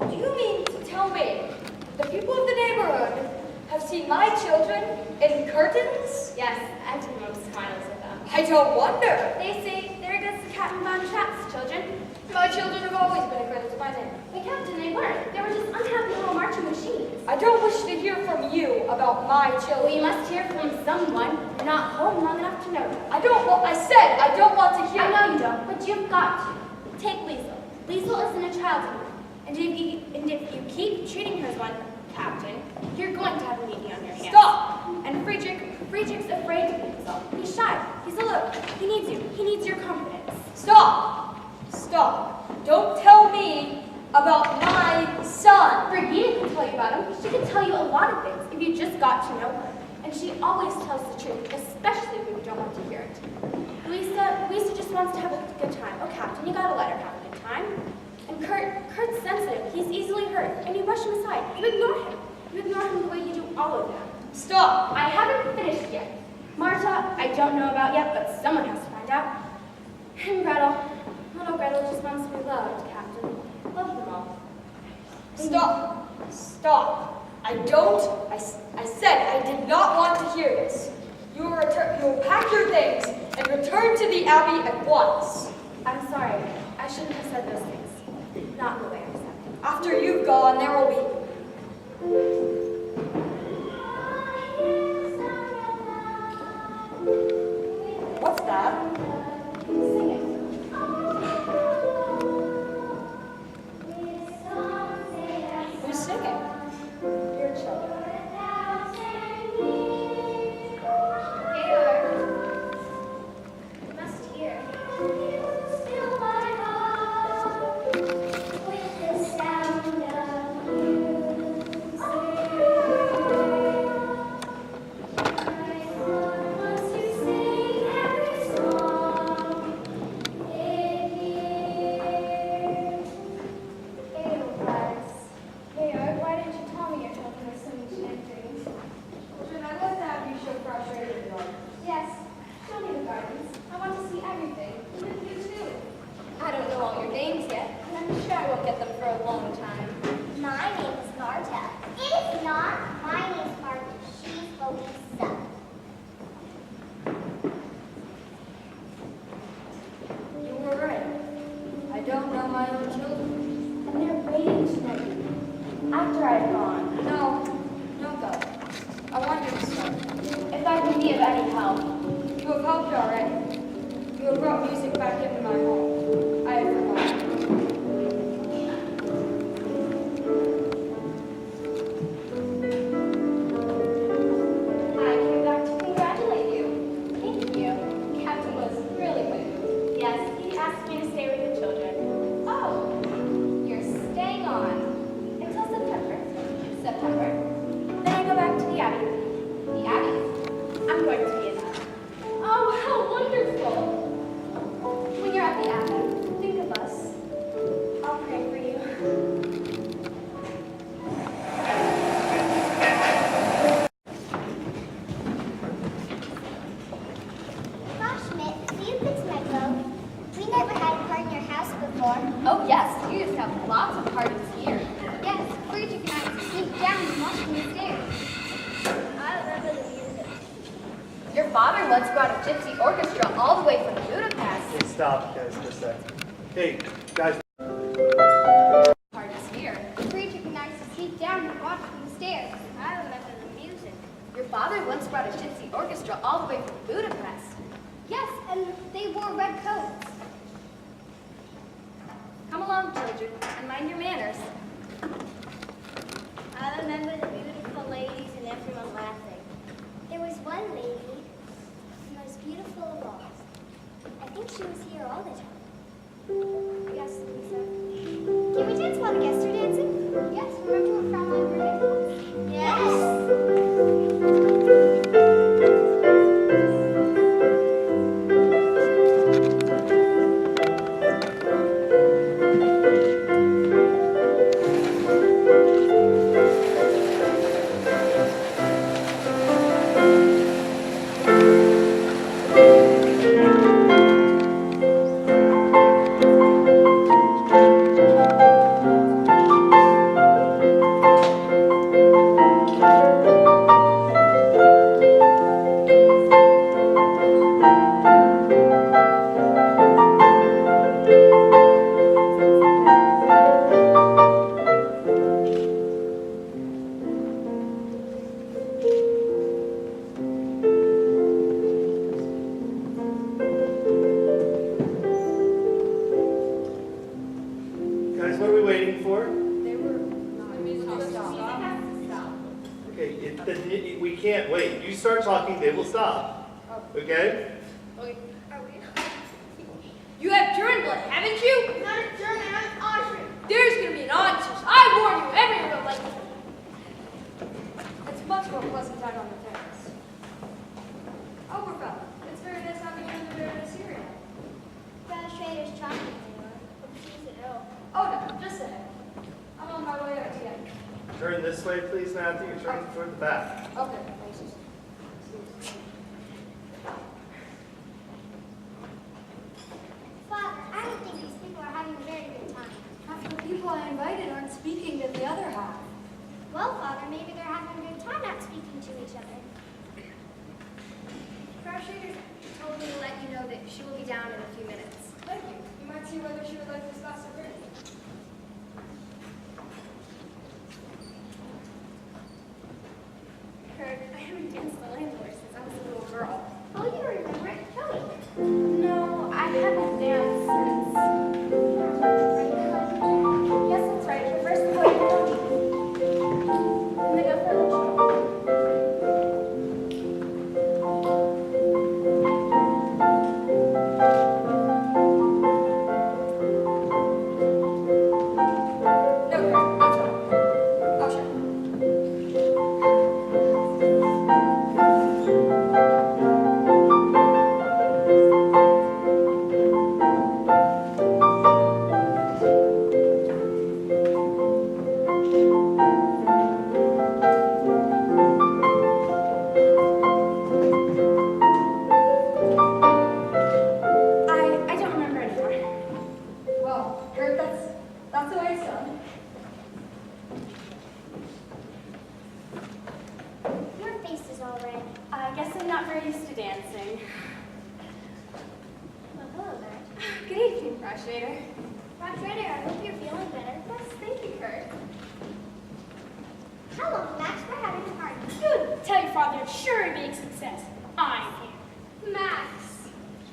Do you mean to tell me the people of the neighborhood have seen my children in curtains? Yes, I've seen most smiles of them. I don't wonder. They say, there goes the Captain Von Trapp's children. My children have always been a credit to my name. But Captain, they weren't. They were just unhappy little marching machines. I don't wish to hear from you about my Well, children. you must hear from someone. You're not home long enough to know that. I don't want, I said I don't want to hear. I know you don't, but you've got to. Take Liesel. Liesel isn't a child anymore. And if you keep treating her as one, Captain, you're going to have a meeting on your hands. Stop! And Friedrich's afraid to be himself. He's shy. He's alone. He needs you. He needs your confidence. Stop! Stop. Don't tell me about my son. Regina can tell you about him. She can tell you a lot of things if you just got to know her. And she always tells the truth, especially when you don't want to hear it. Lisa just wants to have a good time. Oh, Captain, you gotta let her have a good time. And Kurt's sensitive. He's easily hurt. And you brush him aside. You ignore him. You ignore him the way you do all of them. Stop! I haven't finished yet. Marta, I don't know about yet, but someone has to find out. And Gretel. Little Gretel just wants to be loved, Captain. Love them all. Stop! Stop! I said I did not want to hear this. You will pack your things and return to the Abbey at once. I'm sorry. I shouldn't have said those things. Not the way I said them. After you've gone, there will be... What's that? Sing it. Who's singing? Your children. You must hear. Still my heart with the sound of music. My heart wants to sing every song it hears. Edelweiss. Georg, why didn't you tell me your children were singing chantrings? Children, I'd like to have you show frustrated love. Yes. Show me the gardens. I want to see everything. Even you too. I don't know all your names yet, and I'm sure I won't get them for a long time. My name is Marta. It's not. My name's Marta. She's Louisa. You were right. I don't know my own children. And they're waiting to know you. After I've gone. No, go. I want you to start. If I can be of any help. You have helped already. You have brought music back into my home. I have forgotten. I came back to congratulate you. Thank you. Captain was really moved. Yes, he asked me to stay with the children. Oh, you're staying on until September. Then I go back to the Abbey. The Abbey? I'm going to be in that. Oh, how wonderful! When you're at the Abbey, think of us. I'll pray for you. once brought a gypsy orchestra all the way from Budapest. Okay, stop, guys, for a second. Hey, guys. Part is here. Free to connect to sit down and watch from the stairs. I remember the music. Your father once brought a gypsy orchestra all the way from Budapest. Yes, and they wore red coats. Come along, children, and mind your manners. I remember the beautiful ladies and everyone laughing. There was one lady, the most beautiful of all. I think she was here all the time. Yes, Lisa. Can we dance while the guests are dancing? Yes, remember what Fraulein Brunet was? Yes! Guys, what are we waiting for? They were Okay, we can't wait. You start talking, they will stop. Okay? You have German blood, haven't you? Not a German, I'm Austrian. There's gonna be an audience. I warn you, everyone like It's much more pleasant out on the terrace. Oberfeld, it's very nice having you in the Baroness here. Frau Schrader's chocolate flavor. She's ill. Oh no, just a second. I'm on my way out again. Turn this way, please, Matthew. You're turning toward the back. Okay, thanks. Father, I don't think these people are having a very good time. Half the people I invited aren't speaking to the other half. Well, Father, maybe they're having a good time not speaking to each other. Frau Schrader told me to let you know that she will be down in a few minutes. Thank you. You might see whether she would like this glass of drink. Kurt, I haven't danced the landlord since I was a little girl. Oh, you remember it? Kelly. No, I haven't danced since. Yes, that's right. The first boy I know. And they go for a little show. No, Kurt, that's fine. I'll show. I don't remember anymore. Well, Kurt, that's the way it's done. Your face is all red. I guess I'm not very used to dancing. Well, hello, Matt. Good evening, Frau Schrader. Frau Schrader, I hope you're feeling better. Yes, thank you, Kurt. Hello, Max. We're having a party. Good. Tell your father it's sure to be a success. I'm here. Max.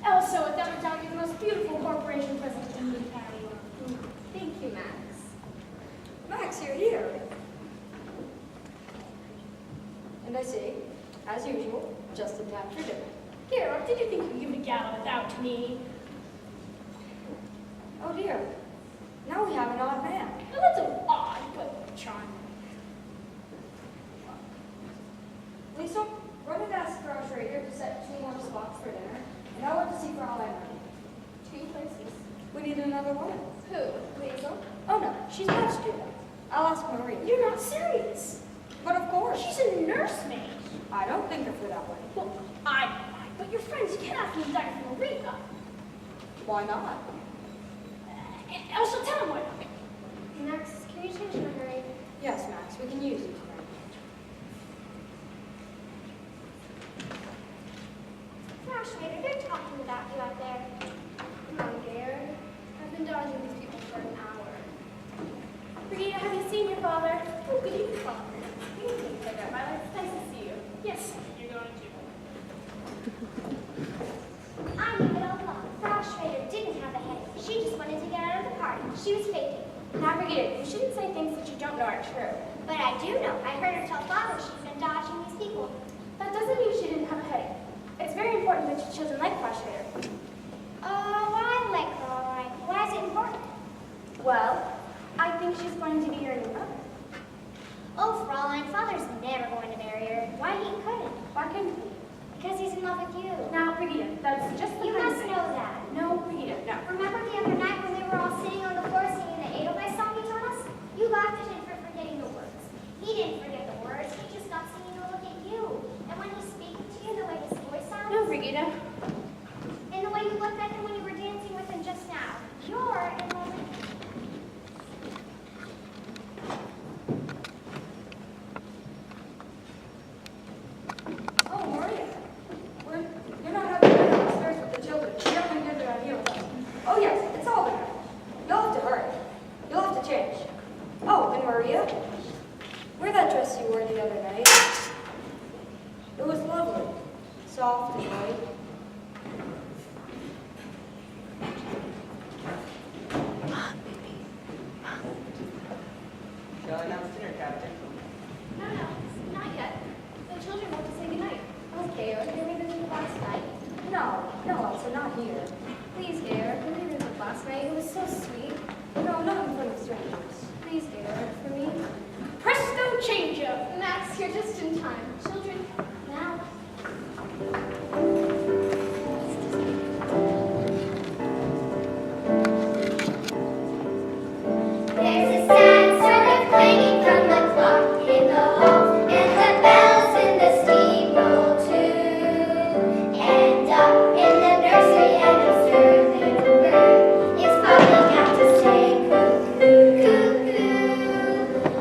Also, without a doubt, you're the most beautiful corporation president in the county. Thank you, Max. Max, you're here. And I see, as usual, just in time for dinner. Gerald, did you think you could give a gala without me? Oh dear. Now we have an odd man. Well, that's a odd, but charming. Lisa, run and ask Frau Schrader to set 2 more spots for dinner, and I want to see Fraulein Brunet. 2 places. We need another woman. Who? Hazel? Oh no, she's not a student. I'll ask Marie. You're not serious. But of course. She's a nursemaid. I don't think of her that way. Well, I don't mind, but your friends cannot be indicted for Maria. Why not? Also, tell him why not. Max, can you change my mind? Yes, Max, we can use these. without you out there. Come on, Gare. I've been dodging these people for an hour. Brigida, have you seen your father? Oh, good evening, Father. You can pick up, Violet. It's nice to see you. Yes, you're going to. I knew it all along. Frau Schrader didn't have a headache. She just wanted to get out of the party. She was faking. Now, Brigida, you shouldn't say things that you don't know are true. But I do know. I heard her tell Father she's been dodging these people. That doesn't mean she didn't have a headache. It's very important that your children like Frau Schrader. Oh, I like her all right. Why is it important? Well, I think she's going to be your new mother. Oh, Fraulein, Father's never going to marry her. Why he couldn't? Why couldn't he? Because he's in love with you. Now, Brigida, that's just the You kind of must thing. know that. No, Brigida, no. Remember the other night when we were all sitting on the floor singing the Edelweiss song you taught us? You laughed at him for forgetting the words. He didn't forget the words. He just got singing to look at you. And when he's speaking to you, the way his voice sounds, No, Brigida. and the way you looked at him when you were dancing with him just now, you're in love with him. Oh, Maria. You're not having dinner upstairs with the children. You're not going to get down here with us. Oh, yes, it's all there. You'll have to hurry. You'll have to change. Oh, and Maria, wear that dress you wore the other night. It was lovely. Soft and light. Shall I announce dinner, Captain? No, not yet. The children want to say goodnight. Okay, did they leave the last night? No, Elsa, not here. Please, Gare, can we leave the last night? It was so sweet. No, not in front of strangers. Please, Gare, for me. Presto change up. Max, you're just in time. Children, now. There's a sad sort of clanging from the clock in the hall, and the bells in the steeple too. And up in the nursery, an absurd little bird is popping out to say cuckoo, cuckoo.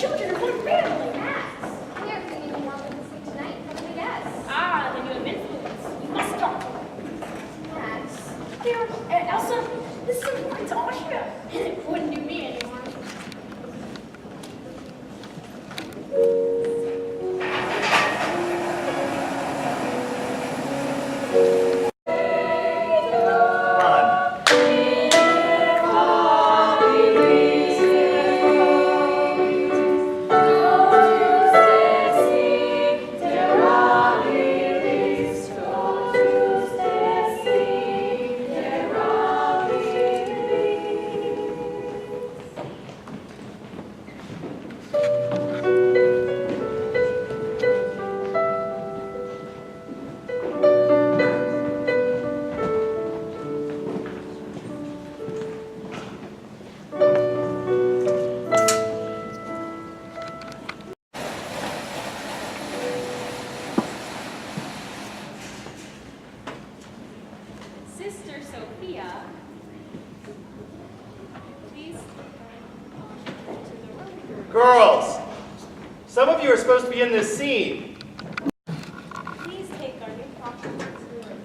children are one family. Max, we are thinking you want to sleep tonight in front of the guests. Ah, then you have influence. You must talk to them. Max, Here, Elsa, this is important to Austria. It wouldn't do me any harm. Run. Sister Sophia, please to the room. Girls, some of you are supposed to be in this scene. Please take our new proctor to the room.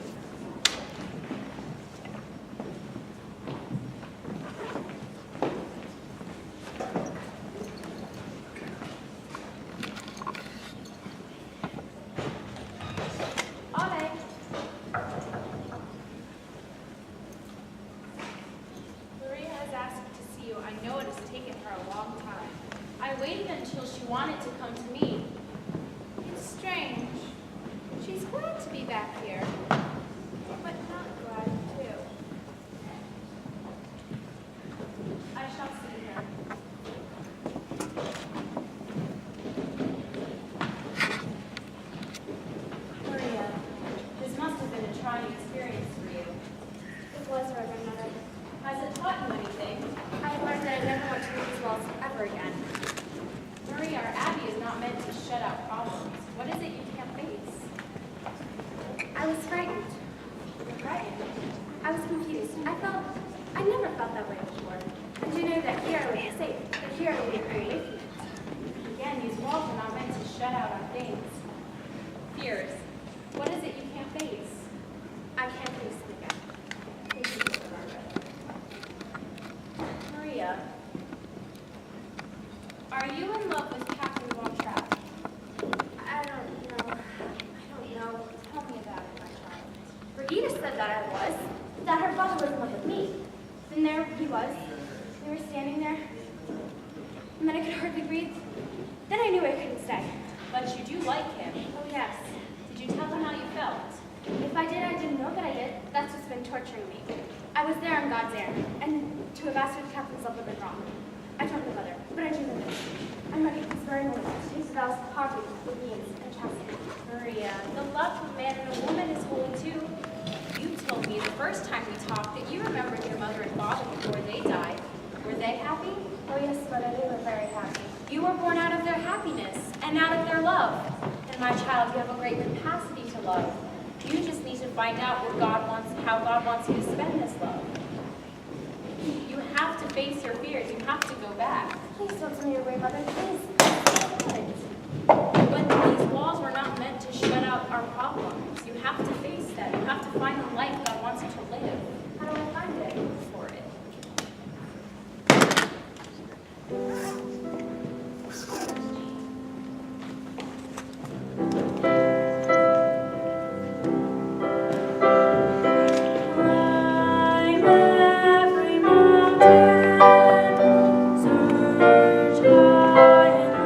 Ole. Maria has asked to see you. I know it has taken her a long time. I waited until she wanted to come to me. It's strange. She's glad to be back here, but not glad too. I shall see her. Maria, this must have been a trying experience for you. It was her grandmother. Has it taught you anything? I learned that I never want to read these walls ever again. Maria, our Abby is not meant to shut out problems. What is it you can't face? I was frightened. Frightened. I was confused. I never felt that way before. And you know that here I would be safe, that here I would be free. Again, these walls are not meant to shut out our things. Fears. What is it you can't face? I can't face them again. Thank you, Mr. Margaret. Maria, are you in love with Captain Von Trapp? I don't know. Tell me about it, my child. Brigida said that I was, that her father was in love with me. Then there he was. We were standing there, and then I could hardly breathe. Then I knew I couldn't stay. But you do like him. Oh, yes. Did you tell him how you felt? If I did, I didn't know that I did. That's what's been torturing me. I was there on God's errand, and to have asked for the captain's love would have been wrong. I told my mother, but I do know this. I'm ready this very moment to take vows of poverty, obedience, and chastity. Maria, the love of a man and a woman is holy too. You told me the first time we talked that you remembered your mother and father before they died. Were they happy? Oh, yes, mother, they were very happy. You were born out of their happiness and out of their love. And my child, you have a great capacity to love. You just need to find out how God wants you to spend this love. You have to face your fears. You have to go back. Please don't tell me your way, mother, please. But these walls were not meant to shut out our problems. You have to face them. You have to find the life God wants you to live. How do I find it? Look for it. Climb every mountain, search high and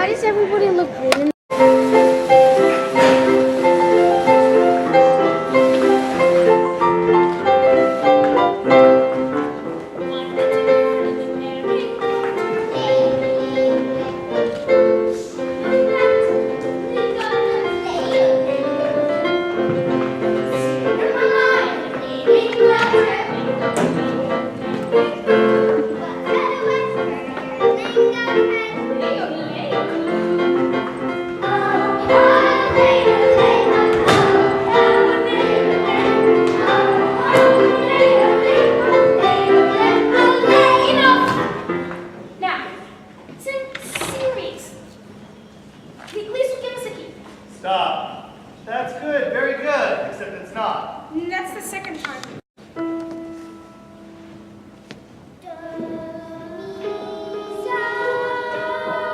Why does everybody look green? Now, sing serious. Please give us a key. Stop. That's good, very good, except it's not. That's the second time.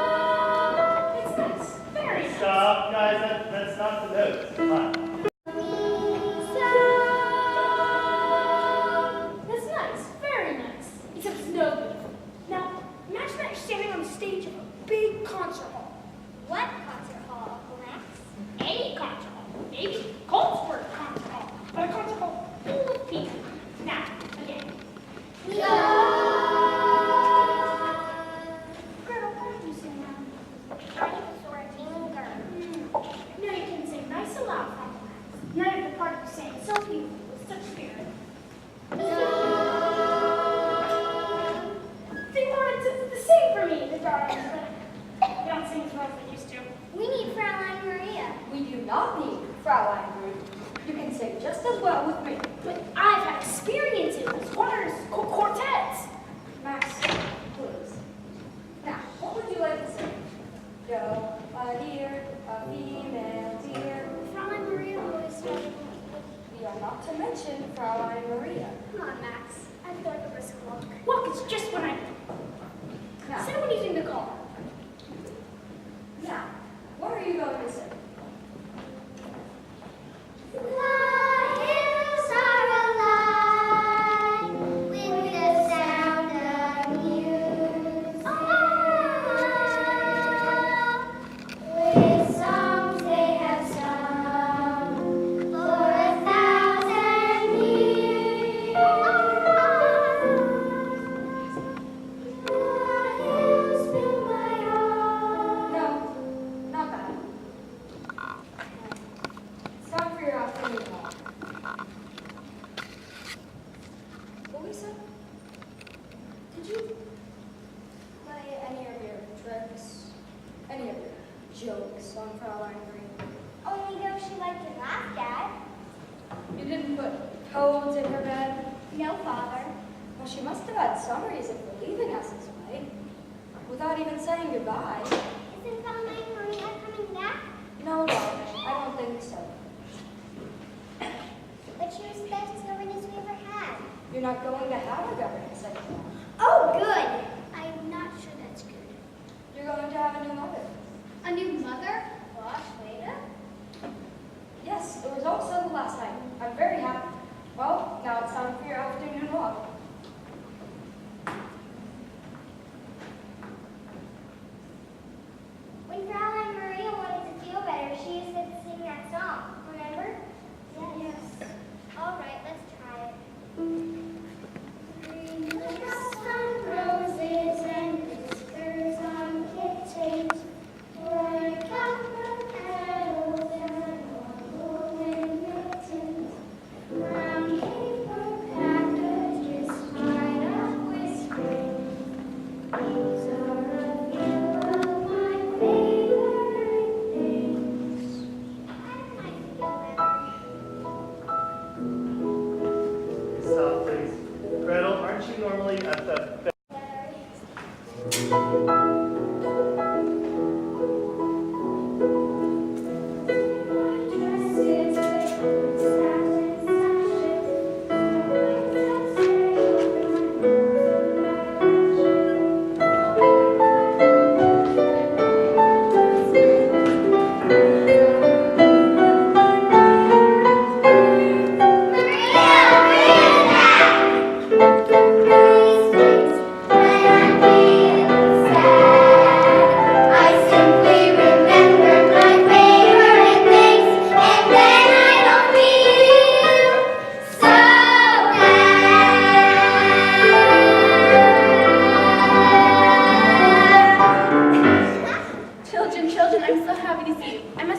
It's nice. Very nice. Stop, guys, that's not the notes. Come on. That's nice. Very nice. Except it's no good. Now, imagine that you're standing on the stage of a big concert hall. What concert hall, Max? Any concert hall. Maybe Coltsburg concert hall. But a concert hall full of people. Now, again. Girl, why don't you sing now? Dinosaur anger. No, you can sing nice and loud, Papa Max. None of the part you sang so beautiful with such spirit. Sing more to sing for me, the darlings, but they don't sing as well as they used to. We need Fraulein Maria. We do not need Fraulein Ruth. You can sing just as well with me. But I've had experiences with choirs, quartets. Max, please. Now, what would you like to sing? Go, my dear, a female dear. Fraulein Maria always started with, We are not to mention Fraulein Maria. come on, Max. I feel like a brisk walk. Walk is just what I need. Now, Sing when you sing the car. now, what are you going to sing? The hills are alive with the sound of music. With songs they have sung for 1,000 years. The hills fill my heart. No, not that. It's time for your afternoon walk. Louisa, did you play any of your tricks, any of your jokes on Fraulein Maria? Only those she liked to laugh at. You didn't put toads in her bed? No, Father. Well, she must have had some reason for leaving us this way, without even saying goodbye. Isn't Fraulein Maria coming back? No, darling, I don't think so. But she was the best governess we ever had. You're not going to have a governess anymore. Oh, good. I'm not sure that's good. You're going to have a new mother. A new mother? What, Leda? Yes, it was also the last night. I'm very happy. Well, now it's time for your afternoon walk. When Fraulein Maria wanted to feel better, she used to sing that song. Remember? Yes. All right, let's try it. Green the sun roses.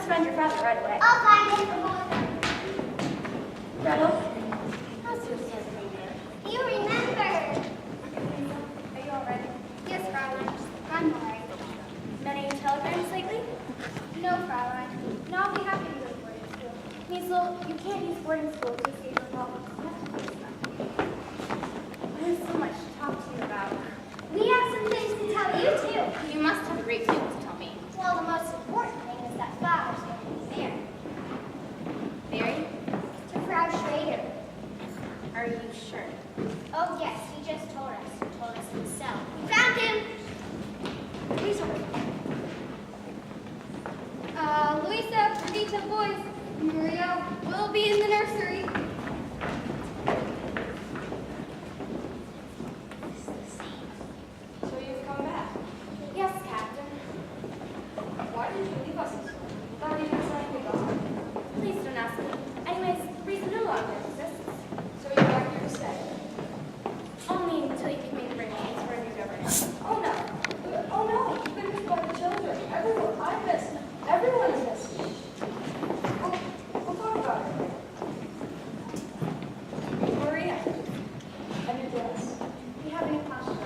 find your father right away. I'll find him. Gretel, how's your surgery, dear? You remember. Are you all right? Yes, Fraulein. I'm all right. Many telegrams lately? No, Fraulein. No, I'll be happy to go to boarding school. Hazel, you can't use boarding school to save your problem. I have so much to talk to you about. We have some things to tell you, too. You must have a great deal to tell me. Well, the most important thing is that Father's going to be married. Mary, To Frau Schrader. are you sure? Oh, yes, he just told us. He told us himself. We found him! Luisa, Perdita, boys. Maria will be in the nursery. So you've come back. Yes, Captain. Why did you leave us this morning? Thought you had something to go. Please don't ask me. Anyways, reason no longer exists. So you're back here to stay. Only until you can make arrangements for a new governess. Oh no. Oh no. You've been missed by the children. Everyone. I missed. Everyone is missing. We'll talk about it. Maria. And your dress. We have any passion.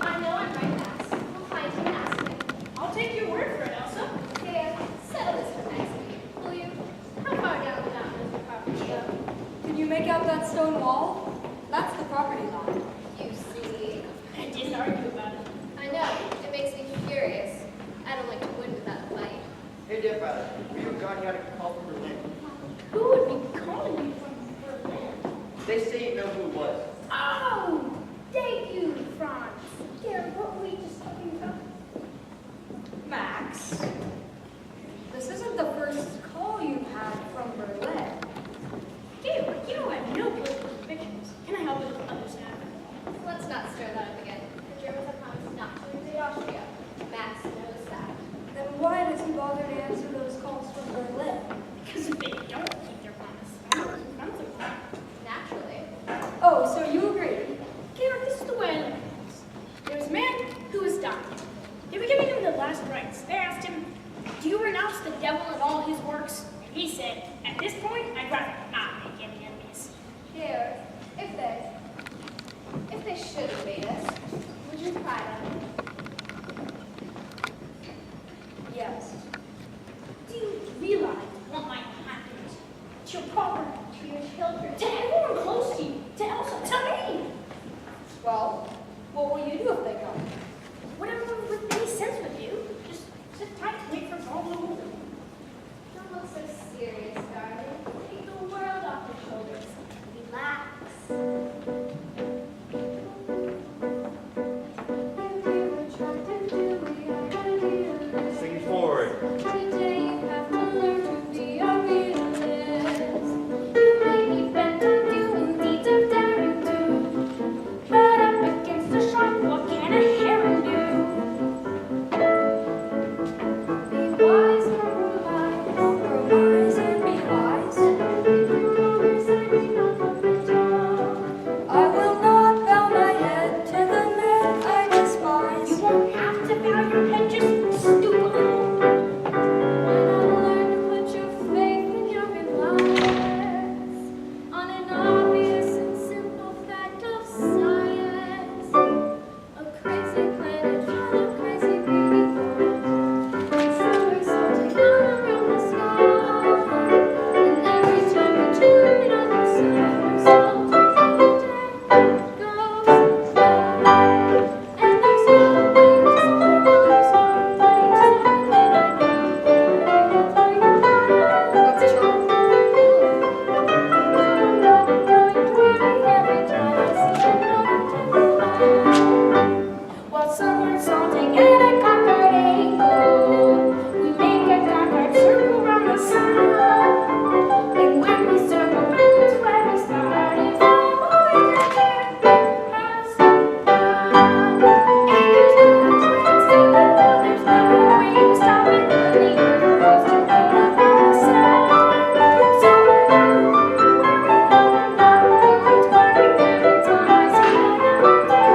I know I'm right, Max. We'll find him and ask him. I'll take your word for it, Elsa. There, settle this for next week, will you? How far down the mountain is the property go? Can you make out that stone wall? That's the property line. You see? I didn't argue about it. I know, it makes me furious. I don't like to win without a fight. Hey, dear brother, we were gone. You had a call from Berlin. Who would be calling you from Berlin? They say you know who it was. Oh, thank you, Franz. Dear, what were we just talking about? Max, this isn't the first call you've had from Berlin. Dear, you know I have no political convictions. Can I help you understand? Let's not stir that up again. The Germans have promised not to invade Austria. Max knows that. Then why does he bother to answer those calls from Berlin? Because if they don't keep their promise, Franz will come. Naturally. Oh, so you agree? Garrett, this is the way I look at things. There was a man who was dying. They were giving him the last rites. They asked him, "Do you renounce the devil and all his works?" And he said, "At this point, I'd rather not make any enemies." Here, if they should invade us, would you cry them? Yes. Do you realize what might happen to your property, To your children? to everyone close to you, to Elsa, to me? Well, what will you do if they come? Whatever would make sense with you. Just sit tight and wait for it all to over. Don't look so serious, darling. Take the world off your shoulders. Relax. Sing forward. Today you have to learn to be a realist. You may be bent on doing deeds of daring do, but up against the shark, what can a heron do? Be wise or grow wise, grow wise and be wise. I will not bow my head to the men I despise. You won't have to bow your head, just stoop a little. When I learn to put your faith in your reliance on an obvious and simple fact of science, a crazy planet full of crazy people, stars sorting all around the sky, and every time we turn it on the side, sometimes the day goes by, and there's no way to slow down, there's no way to slow That's true. well, someone's salting at a cockeyed angle. We make a cockeyed circle round the sun. And when we circle back to where we started, all we can hear has begun. And there's no way to stop it, no, there's no way to stop it. When the earth rolls to roll around the sun. So we're not going to worry every time I see another day.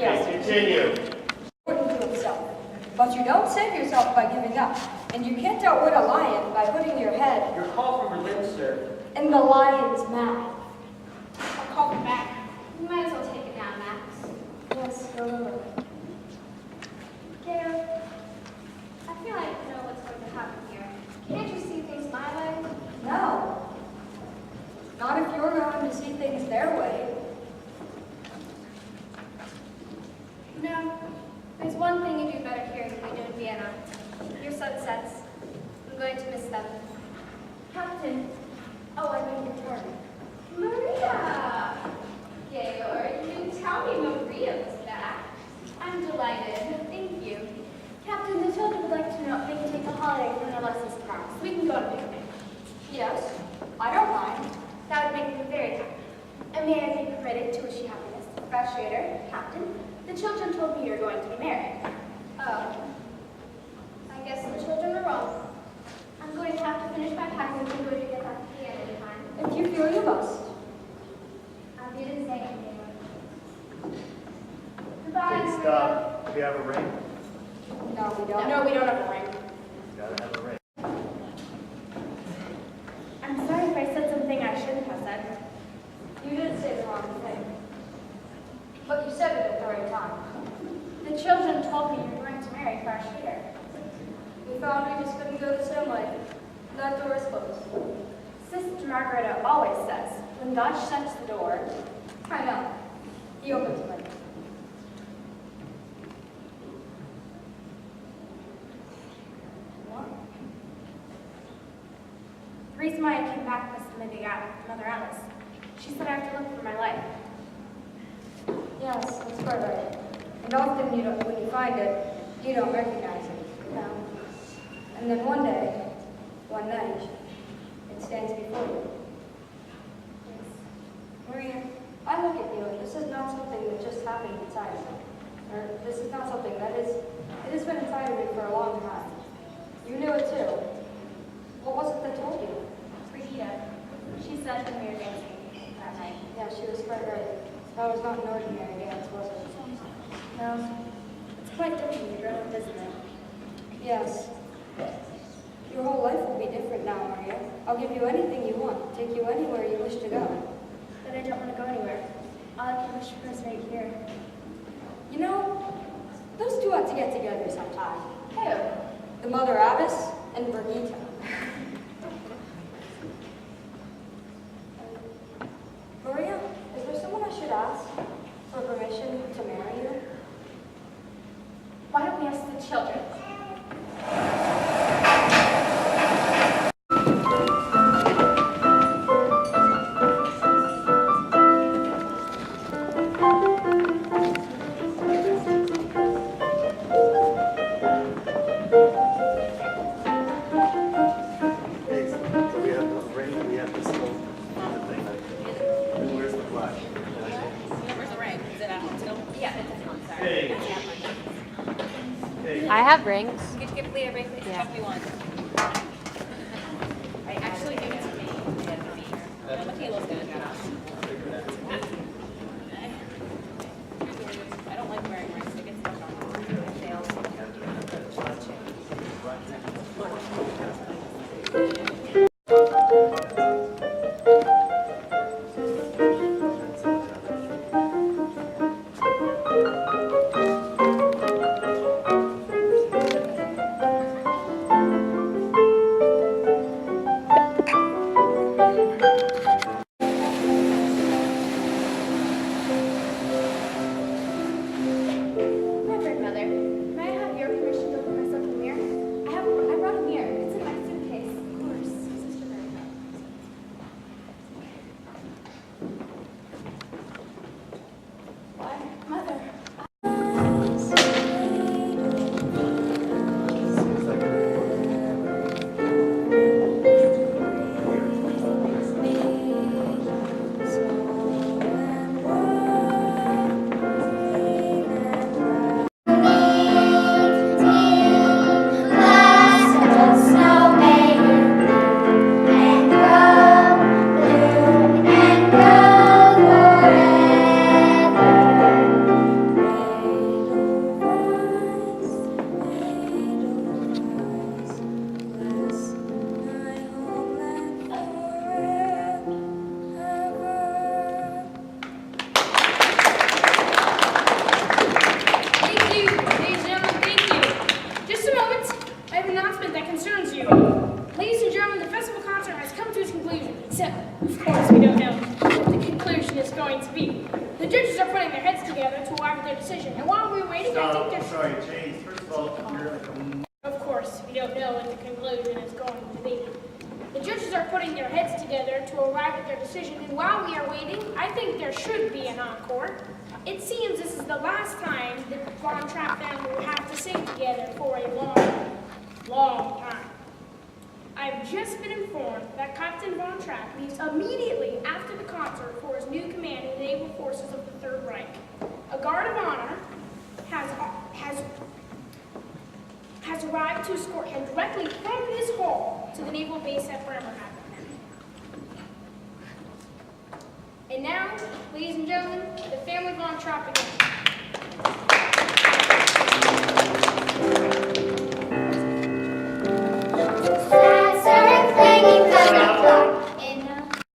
Yes. Continue. Important to himself. But you don't save yourself by giving up. And you can't outwit a lion by putting your head Your call from Berlin, sir. in the lion's mouth. I'll call him back. You might as well take it now, Max. Yes, go. Gail, I feel like I know what's going to happen here. Can't you see things my way? No. Not if you're going to see things their way. No. There's one thing you do better here than you do in Vienna. Your sunsets. I'm going to miss them. Captain. Oh, I mean your turn. Maria! Georg, you didn't tell me Maria was back. I'm delighted. Thank you. Captain, the children would like to know if they can take a holiday from their lessons tomorrow, so we can go on a picnic. Yes, I don't mind. That would make me very happy. And may I be permitted to wish you happiness? Frau Schrader, Captain, the children told me you were going to be married. Oh. I guess the children are wrong. I'm going to have to finish my packing if I'm going to get back to Vienna in time. If you feel you must. I'll do the same. Goodbye. Okay, stop. Do we have a ring? No, we don't. No, we don't have a ring. Gotta have a ring. I'm sorry if I said something I shouldn't have said. You did say the wrong thing. But you said it at the right time. The children told me you were going to marry Frau Schrader. We found we just couldn't go the same way. That door is closed. Sister Margareta always says, when God shuts the door, I know. He opens it. What? the reason why I came back was to maybe Mother Alice. She said I have to look for my life. Yes, that's quite right. And often you don't, when you find it, you don't recognize it. No. And then one day, one night, it stands before you. Maria, I look at you, and this is not something that just happened inside of me. Or this is not something that is, it has been inside of me for a long time. You knew it too. What was it that told you? Brigida. She said when we were dancing that night. Yeah, she was quite right. That was not an ordinary dance, was it? No. It's quite different when you grow up, isn't it? Yes. Your whole life will be different now, Maria. I'll give you anything you want, take you anywhere you wish to go. But I don't want to go anywhere. All I can wish for is right here. You know, those two ought to get together sometime. Who? The Mother Abbess and Brigitte. Maria, is there someone I should ask for permission to marry you? Why don't we ask the children? Okay, so we have the ring, we have this whole thing. And where's the flash? Where's the ring? Is it at home still? Yeah, it's at home, sorry. Hey. Okay. I have rings. You could give Leah a ring, please. Yeah. Give me one. I actually give it to me. No, Michaela's gonna do it. I don't like wearing rings. It gets stuck on my nails. with their decision. And while we're waiting, I think there's... Sorry, Chase. First of all, you're like a... Of course, we don't know what the conclusion is going to be. The judges are putting their heads together to arrive at their decision, and while we are waiting, I think there should be an encore. It seems this is the last time the Von Trapp family will have to sing together for a long, long time. I've just been informed that Captain Von Trapp leaves immediately after the concert for his new command in the Naval Forces of the Third Reich. A guard of honor has arrived to escort him directly from this hall to the naval base at Bremerhaven. And now, ladies and gentlemen, the family Von Trapp again.